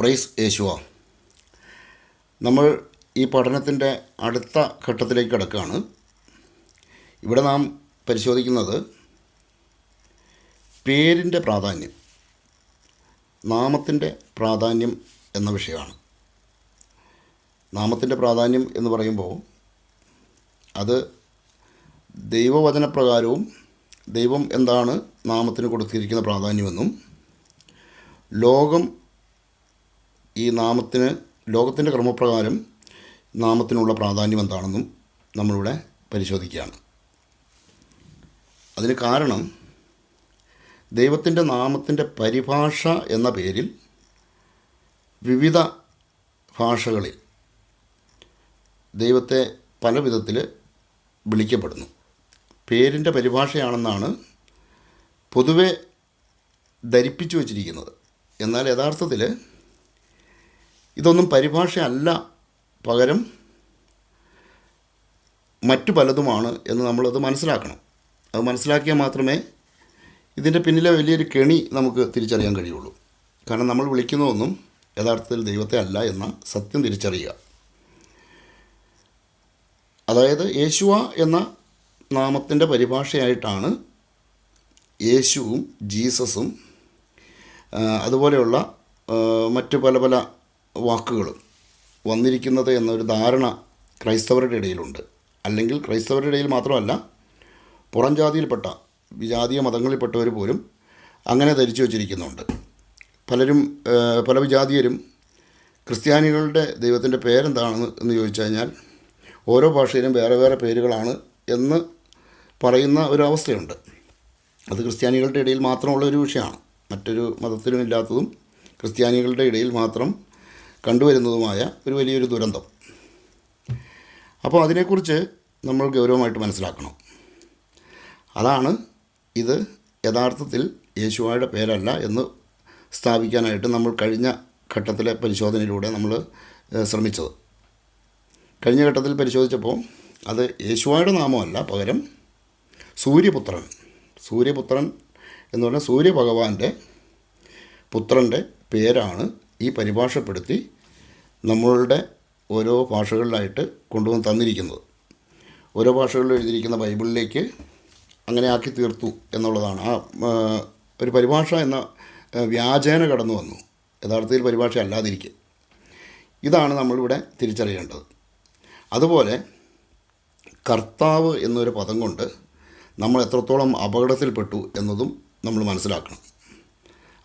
Price യേശുവ. നമ്മൾ ഈ പഠനത്തിൻ്റെ അടുത്ത ഘട്ടത്തിലേക്ക് കിടക്കുകയാണ്. ഇവിടെ നാം പരിശോധിക്കുന്നത് പേരിൻ്റെ പ്രാധാന്യം, നാമത്തിൻ്റെ പ്രാധാന്യം എന്ന വിഷയമാണ്. നാമത്തിൻ്റെ പ്രാധാന്യം എന്ന് പറയുമ്പോൾ അത് ദൈവവചനപ്രകാരവും ദൈവം എന്താണ് നാമത്തിന് കൊടുത്തിരിക്കുന്ന പ്രാധാന്യമെന്നും ലോകം ഈ ലോകത്തിൻ്റെ ക്രമപ്രകാരം നാമത്തിനുള്ള പ്രാധാന്യം എന്താണെന്നും നമ്മളിവിടെ പരിശോധിക്കുകയാണ്. അതിന് കാരണം ദൈവത്തിൻ്റെ നാമത്തിൻ്റെ പരിഭാഷ എന്ന പേരിൽ വിവിധ ഭാഷകളിൽ ദൈവത്തെ പല വിധത്തിൽ വിളിക്കപ്പെടുന്നു. പേരിൻ്റെ പരിഭാഷയാണെന്നാണ് പൊതുവെ ധരിപ്പിച്ചു വച്ചിരിക്കുന്നത്. എന്നാൽ യഥാർത്ഥത്തിൽ ഇതൊന്നും പരിഭാഷയല്ല, പകരം മറ്റു പലതുമാണ് എന്ന് നമ്മളത് മനസ്സിലാക്കണം. അത് മനസ്സിലാക്കിയാൽ മാത്രമേ ഇതിൻ്റെ പിന്നിലെ വലിയൊരു കെണി നമുക്ക് തിരിച്ചറിയാൻ കഴിയുള്ളൂ. കാരണം നമ്മൾ വിളിക്കുന്നതൊന്നും യഥാർത്ഥത്തിൽ ദൈവത്തെ അല്ല എന്ന സത്യം തിരിച്ചറിയുക. അതായത് യേശുവ എന്ന നാമത്തിൻ്റെ പരിഭാഷയായിട്ടാണ് യേശുവും ജീസസും അതുപോലെയുള്ള മറ്റു പല പല വാക്കുകളും വന്നിരിക്കുന്നത് എന്നൊരു ധാരണ ക്രൈസ്തവരുടെ ഇടയിലുണ്ട്. അല്ലെങ്കിൽ ക്രൈസ്തവരുടെ ഇടയിൽ മാത്രമല്ല, പുറം ജാതിയിൽപ്പെട്ട വിജാതീയ മതങ്ങളിൽപ്പെട്ടവർ പോലും അങ്ങനെ ധരിച്ചു വച്ചിരിക്കുന്നുണ്ട്. പല വിജാതീയരും ക്രിസ്ത്യാനികളുടെ ദൈവത്തിൻ്റെ പേരെന്താണെന്ന് എന്ന് ചോദിച്ചു കഴിഞ്ഞാൽ ഓരോ ഭാഷയിലും വേറെ വേറെ പേരുകളാണ് എന്ന് പറയുന്ന ഒരു അവസ്ഥയുണ്ട്. അത് ക്രിസ്ത്യാനികളുടെ ഇടയിൽ മാത്രമുള്ള ഒരു വിഷയമാണ്. മറ്റൊരു മതത്തിലും ഇല്ലാത്തതും ക്രിസ്ത്യാനികളുടെ ഇടയിൽ മാത്രം കണ്ടുവരുന്നതുമായ ഒരു വലിയൊരു ദുരന്തം. അപ്പോൾ അതിനെക്കുറിച്ച് നമ്മൾ ഗൗരവമായിട്ട് മനസ്സിലാക്കണം. അതാണ് ഇത് യഥാർത്ഥത്തിൽ യേശുവയുടെ പേരല്ല എന്ന് സ്ഥാപിക്കാനായിട്ട് നമ്മൾ കഴിഞ്ഞ ഘട്ടത്തിലെ പരിശോധനയിലൂടെ നമ്മൾ ശ്രമിച്ചത്. കഴിഞ്ഞ ഘട്ടത്തിൽ പരിശോധിച്ചപ്പോൾ അത് യേശുവയുടെ നാമമല്ല, പകരം സൂര്യപുത്രൻ എന്ന് പറഞ്ഞാൽ സൂര്യഭഗവാന്റെ പുത്രൻ്റെ പേരാണ് ഈ പരിഭാഷപ്പെടുത്തി നമ്മളുടെ ഓരോ ഭാഷകളിലായിട്ട് കൊണ്ടുവന്ന് തന്നിരിക്കുന്നത്. ഓരോ ഭാഷകളിൽ എഴുതിയിരിക്കുന്ന ബൈബിളിലേക്ക് അങ്ങനെ ആക്കി തീർത്തു എന്നുള്ളതാണ്. ആ ഒരു പരിഭാഷ എന്ന വ്യാജേന കടന്നു വന്നു, യഥാർത്ഥത്തിൽ പരിഭാഷ അല്ലാതിരിക്കും. ഇതാണ് നമ്മളിവിടെ തിരിച്ചറിയേണ്ടത്. അതുപോലെ കർത്താവ് എന്നൊരു പദം കൊണ്ട് നമ്മൾ എത്രത്തോളം അപകടത്തിൽപ്പെട്ടു എന്നതും നമ്മൾ മനസ്സിലാക്കണം.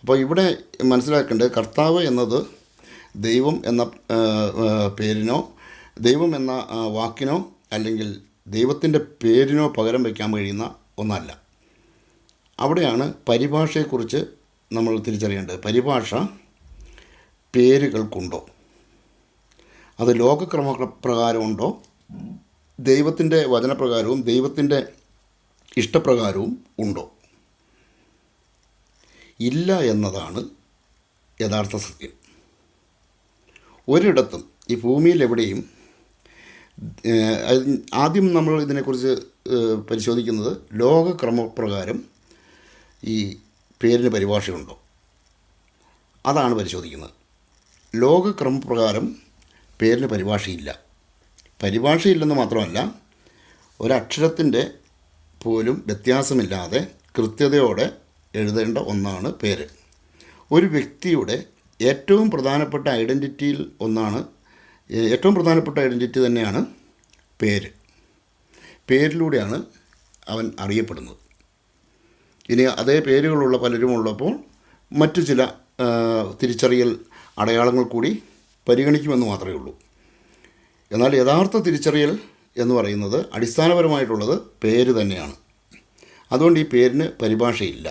അപ്പോൾ ഇവിടെ മനസ്സിലാക്കേണ്ടത് കർത്താവ് എന്നത് ദൈവം എന്ന പേരിനോ ദൈവം എന്ന വാക്കിനോ അല്ലെങ്കിൽ ദൈവത്തിൻ്റെ പേരിനോ പകരം വയ്ക്കാൻ കഴിയുന്ന ഒന്നല്ല. അവിടെയാണ് പരിഭാഷയെക്കുറിച്ച് നമ്മൾ തിരിച്ചറിയേണ്ടത്. പരിഭാഷ പേരുകൾക്കുണ്ടോ, അത് ലോകക്രമപ്രകാരമുണ്ടോ, ദൈവത്തിൻ്റെ വചനപ്രകാരവും ദൈവത്തിൻ്റെ ഇഷ്ടപ്രകാരവും ഉണ്ടോ? ഇല്ല എന്നതാണ് യഥാർത്ഥ സത്യം. ഒരിടത്തും ഈ ഭൂമിയിൽ എവിടെയും ആദ്യം നമ്മൾ ഇതിനെക്കുറിച്ച് പരിശോധിക്കുന്നത് ലോകക്രമപ്രകാരം ഈ പേരിന് പരിഭാഷയുണ്ടോ, അതാണ് പരിശോധിക്കുന്നത്. ലോകക്രമപ്രകാരം പേരിന് പരിഭാഷയില്ലെന്ന് മാത്രമല്ല, ഒരക്ഷരത്തിൻ്റെ പോലും വ്യത്യാസമില്ലാതെ കൃത്യതയോടെ എഴുതേണ്ട ഒന്നാണ് പേര്. ഒരു വ്യക്തിയുടെ ഏറ്റവും പ്രധാനപ്പെട്ട ഐഡൻറ്റിറ്റി തന്നെയാണ് പേര്. പേരിലൂടെയാണ് അവൻ അറിയപ്പെടുന്നത്. ഇനി അതേ പേരുകളുള്ള പലരും ഉള്ളപ്പോൾ മറ്റു ചില തിരിച്ചറിയൽ അടയാളങ്ങൾ കൂടി പരിഗണിക്കുമെന്ന് മാത്രമേ ഉള്ളൂ. എന്നാൽ യഥാർത്ഥ തിരിച്ചറിയൽ എന്ന് പറയുന്നത് അടിസ്ഥാനപരമായിട്ടുള്ളത് പേര് തന്നെയാണ്. അതുകൊണ്ട് ഈ പേരിന് പരിഭാഷയില്ല.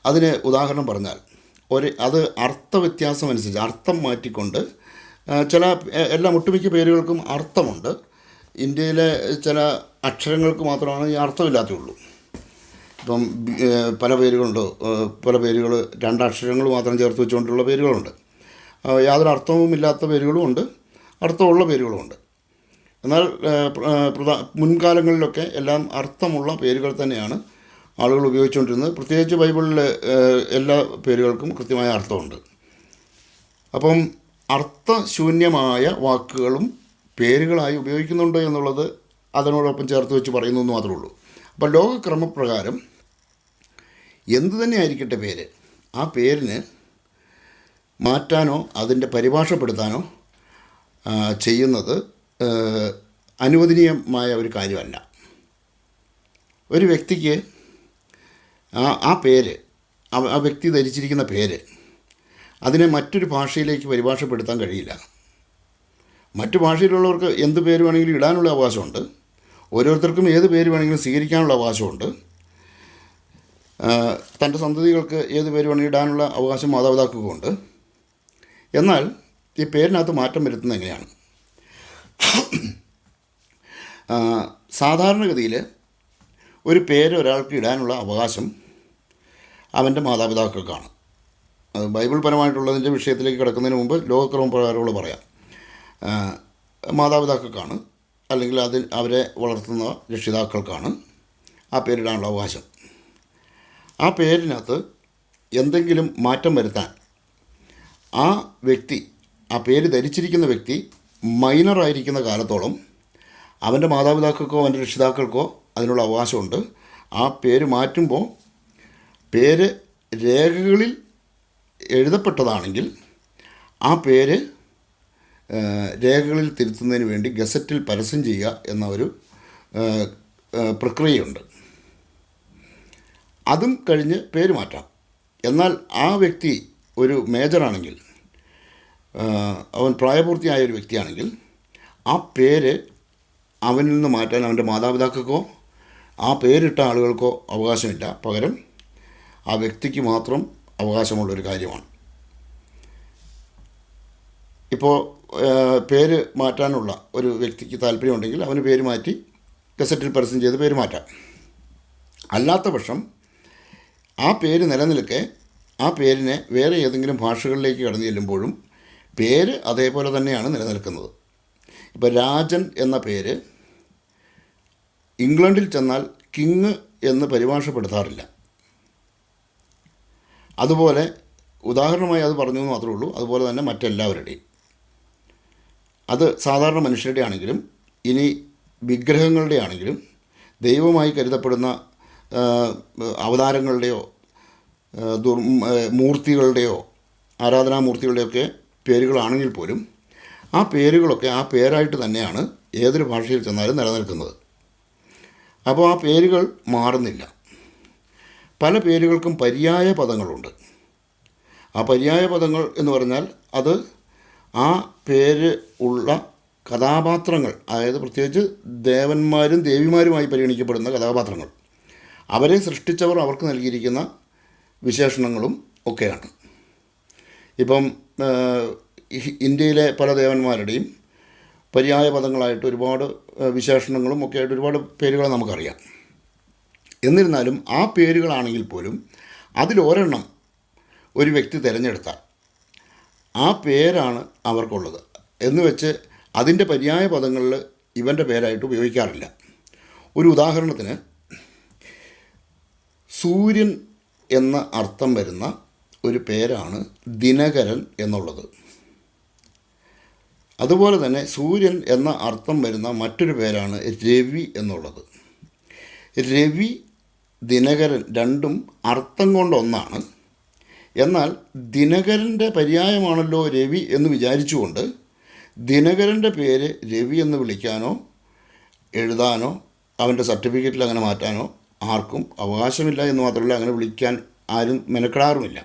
അതിന് ഉദാഹരണം പറഞ്ഞാൽ അത് അർത്ഥവ്യത്യാസമനുസരിച്ച് അർത്ഥം മാറ്റിക്കൊണ്ട് എല്ലാ ഒട്ടുമിക്ക പേരുകൾക്കും അർത്ഥമുണ്ട്. ഇന്ത്യയിലെ ചില അക്ഷരങ്ങൾക്ക് മാത്രമാണ് ഈ അർത്ഥമില്ലാത്തുള്ളൂ. ഇപ്പം പല പേരുകൾ രണ്ടക്ഷരങ്ങൾ മാത്രം ചേർത്ത് വെച്ചുകൊണ്ടുള്ള പേരുകളുണ്ട്. യാതൊരു അർത്ഥവുമില്ലാത്ത പേരുകളുമുണ്ട്, അർത്ഥമുള്ള പേരുകളുമുണ്ട്. എന്നാൽ മുൻകാലങ്ങളിലൊക്കെ എല്ലാം അർത്ഥമുള്ള പേരുകൾ തന്നെയാണ് ആളുകൾ ഉപയോഗിച്ചുകൊണ്ടിരുന്നത്. പ്രത്യേകിച്ച് ബൈബിളിലെ എല്ലാ പേരുകൾക്കും കൃത്യമായ അർത്ഥമുണ്ട്. അപ്പം അർത്ഥശൂന്യമായ വാക്കുകളും പേരുകളായി ഉപയോഗിക്കുന്നുണ്ട് എന്നുള്ളത് അതിനോടൊപ്പം ചേർത്ത് വെച്ച് പറയുന്നു എന്ന് മാത്രമേ ഉള്ളൂ. അപ്പം ലോകക്രമപ്രകാരം എന്തു തന്നെ ആയിരിക്കട്ടെ പേര്, ആ പേരിന് മാറ്റാനോ അതിൻ്റെ പരിഭാഷപ്പെടുത്താനോ ചെയ്യുന്നത് അനുവദനീയമായ ഒരു കാര്യമല്ല. ഒരു വ്യക്തിക്ക് ആ പേര്, ആ വ്യക്തി ധരിച്ചിരിക്കുന്ന പേര്, അതിനെ മറ്റൊരു ഭാഷയിലേക്ക് പരിഭാഷപ്പെടുത്താൻ കഴിയില്ല. മറ്റു ഭാഷയിലുള്ളവർക്ക് എന്ത് പേര് വേണമെങ്കിലും ഇടാനുള്ള അവകാശമുണ്ട്. ഓരോരുത്തർക്കും ഏത് പേര് വേണമെങ്കിലും സ്വീകരിക്കാനുള്ള അവകാശമുണ്ട്. തൻ്റെ സന്തതികൾക്ക് ഏത് പേര് വേണമെങ്കിലും ഇടാനുള്ള അവകാശം മാതാപിതാക്കൾക്കുണ്ട്. എന്നാൽ ഈ പേരിനകത്ത് മാറ്റം വരുത്തുന്നത് എങ്ങനെയാണ്? സാധാരണഗതിയിൽ ഒരു പേര് ഒരാൾക്ക് ഇടാനുള്ള അവകാശം അവൻ്റെ മാതാപിതാക്കൾക്കാണ്. അത് ബൈബിൾ പരമായിട്ടുള്ളതിൻ്റെ വിഷയത്തിലേക്ക് കിടക്കുന്നതിന് മുമ്പ് ലോകക്രമ പ്രകാരമുള്ള പറയാം. മാതാപിതാക്കൾക്കാണ്, അല്ലെങ്കിൽ അവരെ വളർത്തുന്ന രക്ഷിതാക്കൾക്കാണ് ആ പേരിടാനുള്ള അവകാശം. ആ പേരിനകത്ത് എന്തെങ്കിലും മാറ്റം വരുത്താൻ ആ വ്യക്തി, ആ പേര് ധരിച്ചിരിക്കുന്ന വ്യക്തി മൈനറായിരിക്കുന്ന കാലത്തോളം അവൻ്റെ മാതാപിതാക്കൾക്കോ അവൻ്റെ രക്ഷിതാക്കൾക്കോ അതിനുള്ള അവകാശമുണ്ട്. ആ പേര് മാറ്റുമ്പോൾ പേര് രേഖകളിൽ എഴുതപ്പെട്ടതാണെങ്കിൽ ആ പേര് രേഖകളിൽ തിരുത്തുന്നതിന് വേണ്ടി ഗസറ്റിൽ പരസ്യം ചെയ്യുക എന്ന ഒരു പ്രക്രിയയുണ്ട്. അതും കഴിഞ്ഞ് പേര് മാറ്റാം. എന്നാൽ ആ വ്യക്തി ഒരു മേജറാണെങ്കിൽ, അവൻ പ്രായപൂർത്തിയായ ഒരു വ്യക്തിയാണെങ്കിൽ, ആ പേര് അവനിൽ നിന്ന് മാറ്റാൻ അവൻ്റെ മാതാപിതാക്കൾക്കോ ആ പേരിട്ട ആളുകൾക്കോ അവകാശമില്ല. പകരം ആ വ്യക്തിക്ക് മാത്രം അവകാശമുള്ളൊരു കാര്യമാണ്. ഇപ്പോൾ പേര് മാറ്റാനുള്ള ഒരു വ്യക്തിക്ക് താല്പര്യമുണ്ടെങ്കിൽ അവന് പേര് മാറ്റി ഗസറ്റിൽ പരസ്യം ചെയ്ത് പേര് മാറ്റാം. അല്ലാത്ത പക്ഷം ആ പേര് നിലനിൽക്കെ ആ പേരിനെ വേറെ ഏതെങ്കിലും ഭാഷകളിലേക്ക് കടന്നു ചെല്ലുമ്പോഴും പേര് അതേപോലെ തന്നെയാണ് നിലനിൽക്കുന്നത്. ഇപ്പോൾ രാജൻ എന്ന പേര് ഇംഗ്ലണ്ടിൽ ചെന്നാൽ കിങ് എന്ന് പരിഭാഷപ്പെടുത്താറില്ല. അതുപോലെ ഉദാഹരണമായി അത് പറഞ്ഞു എന്ന് മാത്രമേ ഉള്ളൂ. അതുപോലെ തന്നെ മറ്റെല്ലാവരുടെയും, അത് സാധാരണ മനുഷ്യരുടെ ആണെങ്കിലും ഇനി വിഗ്രഹങ്ങളുടെ ആണെങ്കിലും ദൈവമായി കരുതപ്പെടുന്ന അവതാരങ്ങളുടെയോ മൂർത്തികളുടെയോ ആരാധനാമൂർത്തികളുടെയൊക്കെ പേരുകളാണെങ്കിൽ പോലും ആ പേരുകളൊക്കെ ആ പേരായിട്ട് തന്നെയാണ് ഏതൊരു ഭാഷയിൽ ചെന്നാലും നിലനിൽക്കുന്നത്. അപ്പോൾ ആ പേരുകൾ മാറുന്നില്ല. പല പേരുകൾക്കും പര്യായ പദങ്ങളുണ്ട്. ആ പര്യായ പദങ്ങൾ എന്ന് പറഞ്ഞാൽ അത് ആ പേര് ഉള്ള കഥാപാത്രങ്ങൾ, അതായത് പ്രത്യേകിച്ച് ദേവന്മാരും ദേവിമാരുമായി പരിഗണിക്കപ്പെടുന്ന കഥാപാത്രങ്ങൾ, അവരെ സൃഷ്ടിച്ചവർ അവർക്ക് നൽകിയിരിക്കുന്ന വിശേഷണങ്ങളും ഒക്കെയാണ്. ഇപ്പം ഇന്ത്യയിലെ പല ദേവന്മാരുടെയും പര്യായ പദങ്ങളായിട്ട് ഒരുപാട് വിശേഷണങ്ങളും ഒക്കെ ആയിട്ട് ഒരുപാട് പേരുകൾ നമുക്കറിയാം. എന്നിരുന്നാലും ആ പേരുകളാണെങ്കിൽ പോലും അതിലൊരെണ്ണം ഒരു വ്യക്തി തിരഞ്ഞെടുത്താൽ ആ പേരാണ് അവർക്കുള്ളത് എന്ന് വെച്ച് അതിൻ്റെ പര്യായ പദങ്ങളിൽ ഇവൻ്റെ പേരായിട്ട് ഉപയോഗിക്കാറില്ല. ഒരു ഉദാഹരണത്തിന്, സൂര്യൻ എന്ന അർത്ഥം വരുന്ന ഒരു പേരാണ് ദിനകരൻ എന്നുള്ളത്. അതുപോലെ തന്നെ സൂര്യൻ എന്ന അർത്ഥം വരുന്ന മറ്റൊരു പേരാണ് രവി എന്നുള്ളത്. രവി, ദിനകരൻ രണ്ടും അർത്ഥം കൊണ്ടൊന്നാണ്. എന്നാൽ ദിനകരൻ്റെ പര്യായമാണല്ലോ രവി എന്ന് വിചാരിച്ചുകൊണ്ട് ദിനകരൻ്റെ പേര് രവി എന്ന് വിളിക്കാനോ എഴുതാനോ അവൻ്റെ സർട്ടിഫിക്കറ്റിൽ അങ്ങനെ മാറ്റാനോ ആർക്കും അവകാശമില്ല എന്ന് മാത്രമല്ല, അങ്ങനെ വിളിക്കാൻ ആരും മെനക്കെടാറുമില്ല.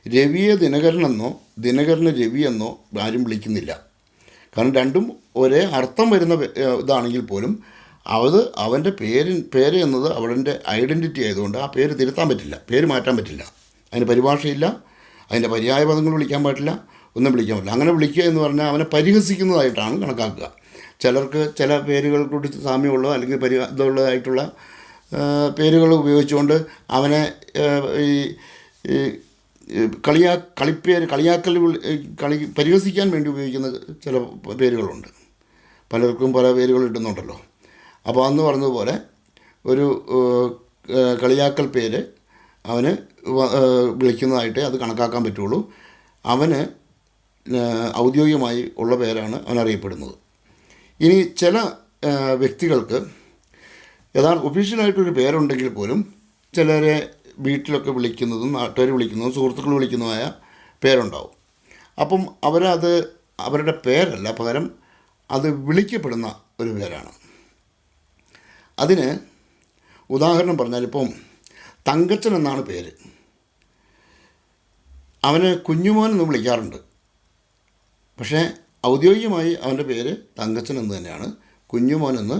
രവിയെ ദിനകരനെന്നോ ദിനകരന് രവിയെന്നോ ആരും വിളിക്കുന്നില്ല. കാരണം രണ്ടും ഒരേ അർത്ഥം വരുന്ന ഇതാണെങ്കിൽ പോലും അത് അവൻ്റെ പേര് എന്നത് അവൻ്റെ ഐഡൻറ്റിറ്റി ആയതുകൊണ്ട് ആ പേര് തിരുത്താൻ പറ്റില്ല, പേര് മാറ്റാൻ പറ്റില്ല. അതിന് പരിഭാഷയില്ല, അതിൻ്റെ പര്യായ പദങ്ങൾ വിളിക്കാൻ പറ്റില്ല, ഒന്നും വിളിക്കാൻ പറ്റില്ല. അങ്ങനെ വിളിക്കുക എന്ന് പറഞ്ഞാൽ അവനെ പരിഹസിക്കുന്നതായിട്ടാണ് കണക്കാക്കുക. ചിലർക്ക് ചില പേരുകൾക്കൂടി സാമ്യമുള്ള അല്ലെങ്കിൽ ഇതുള്ളതായിട്ടുള്ള പേരുകൾ ഉപയോഗിച്ചുകൊണ്ട് അവനെ പരിഹസിക്കാൻ വേണ്ടി ഉപയോഗിക്കുന്ന ചില പേരുകളുണ്ട്. പലർക്കും പല പേരുകൾ ഇടുന്നുണ്ടല്ലോ. അപ്പോൾ അന്ന് പറഞ്ഞതുപോലെ ഒരു കളിയാക്കൽ പേര് അവന് വിളിക്കുന്നതായിട്ട് അത് കണക്കാക്കാൻ പറ്റുള്ളൂ. അവന് ഔദ്യോഗികമായി ഉള്ള പേരാണ് അവനറിയപ്പെടുന്നത്. ഇനി ചില വ്യക്തികൾക്ക് ഒഫീഷ്യലായിട്ടൊരു പേരുണ്ടെങ്കിൽ പോലും ചിലരെ വീട്ടിലൊക്കെ വിളിക്കുന്നതും നാട്ടുകാർ വിളിക്കുന്നതും സുഹൃത്തുക്കൾ വിളിക്കുന്നതുമായ പേരുണ്ടാവും. അപ്പം അവരുടെ പേരല്ല, പകരം അത് വിളിക്കപ്പെടുന്ന ഒരു പേരാണ്. അതിന് ഉദാഹരണം പറഞ്ഞാൽ, ഇപ്പം തങ്കച്ചൻ എന്നാണ് പേര്. അവന് കുഞ്ഞുമോൻ എന്ന് വിളിക്കാറുണ്ട്. പക്ഷേ ഔദ്യോഗികമായി അവൻ്റെ പേര് തങ്കച്ചൻ എന്ന് തന്നെയാണ്. കുഞ്ഞുമോൻ എന്ന്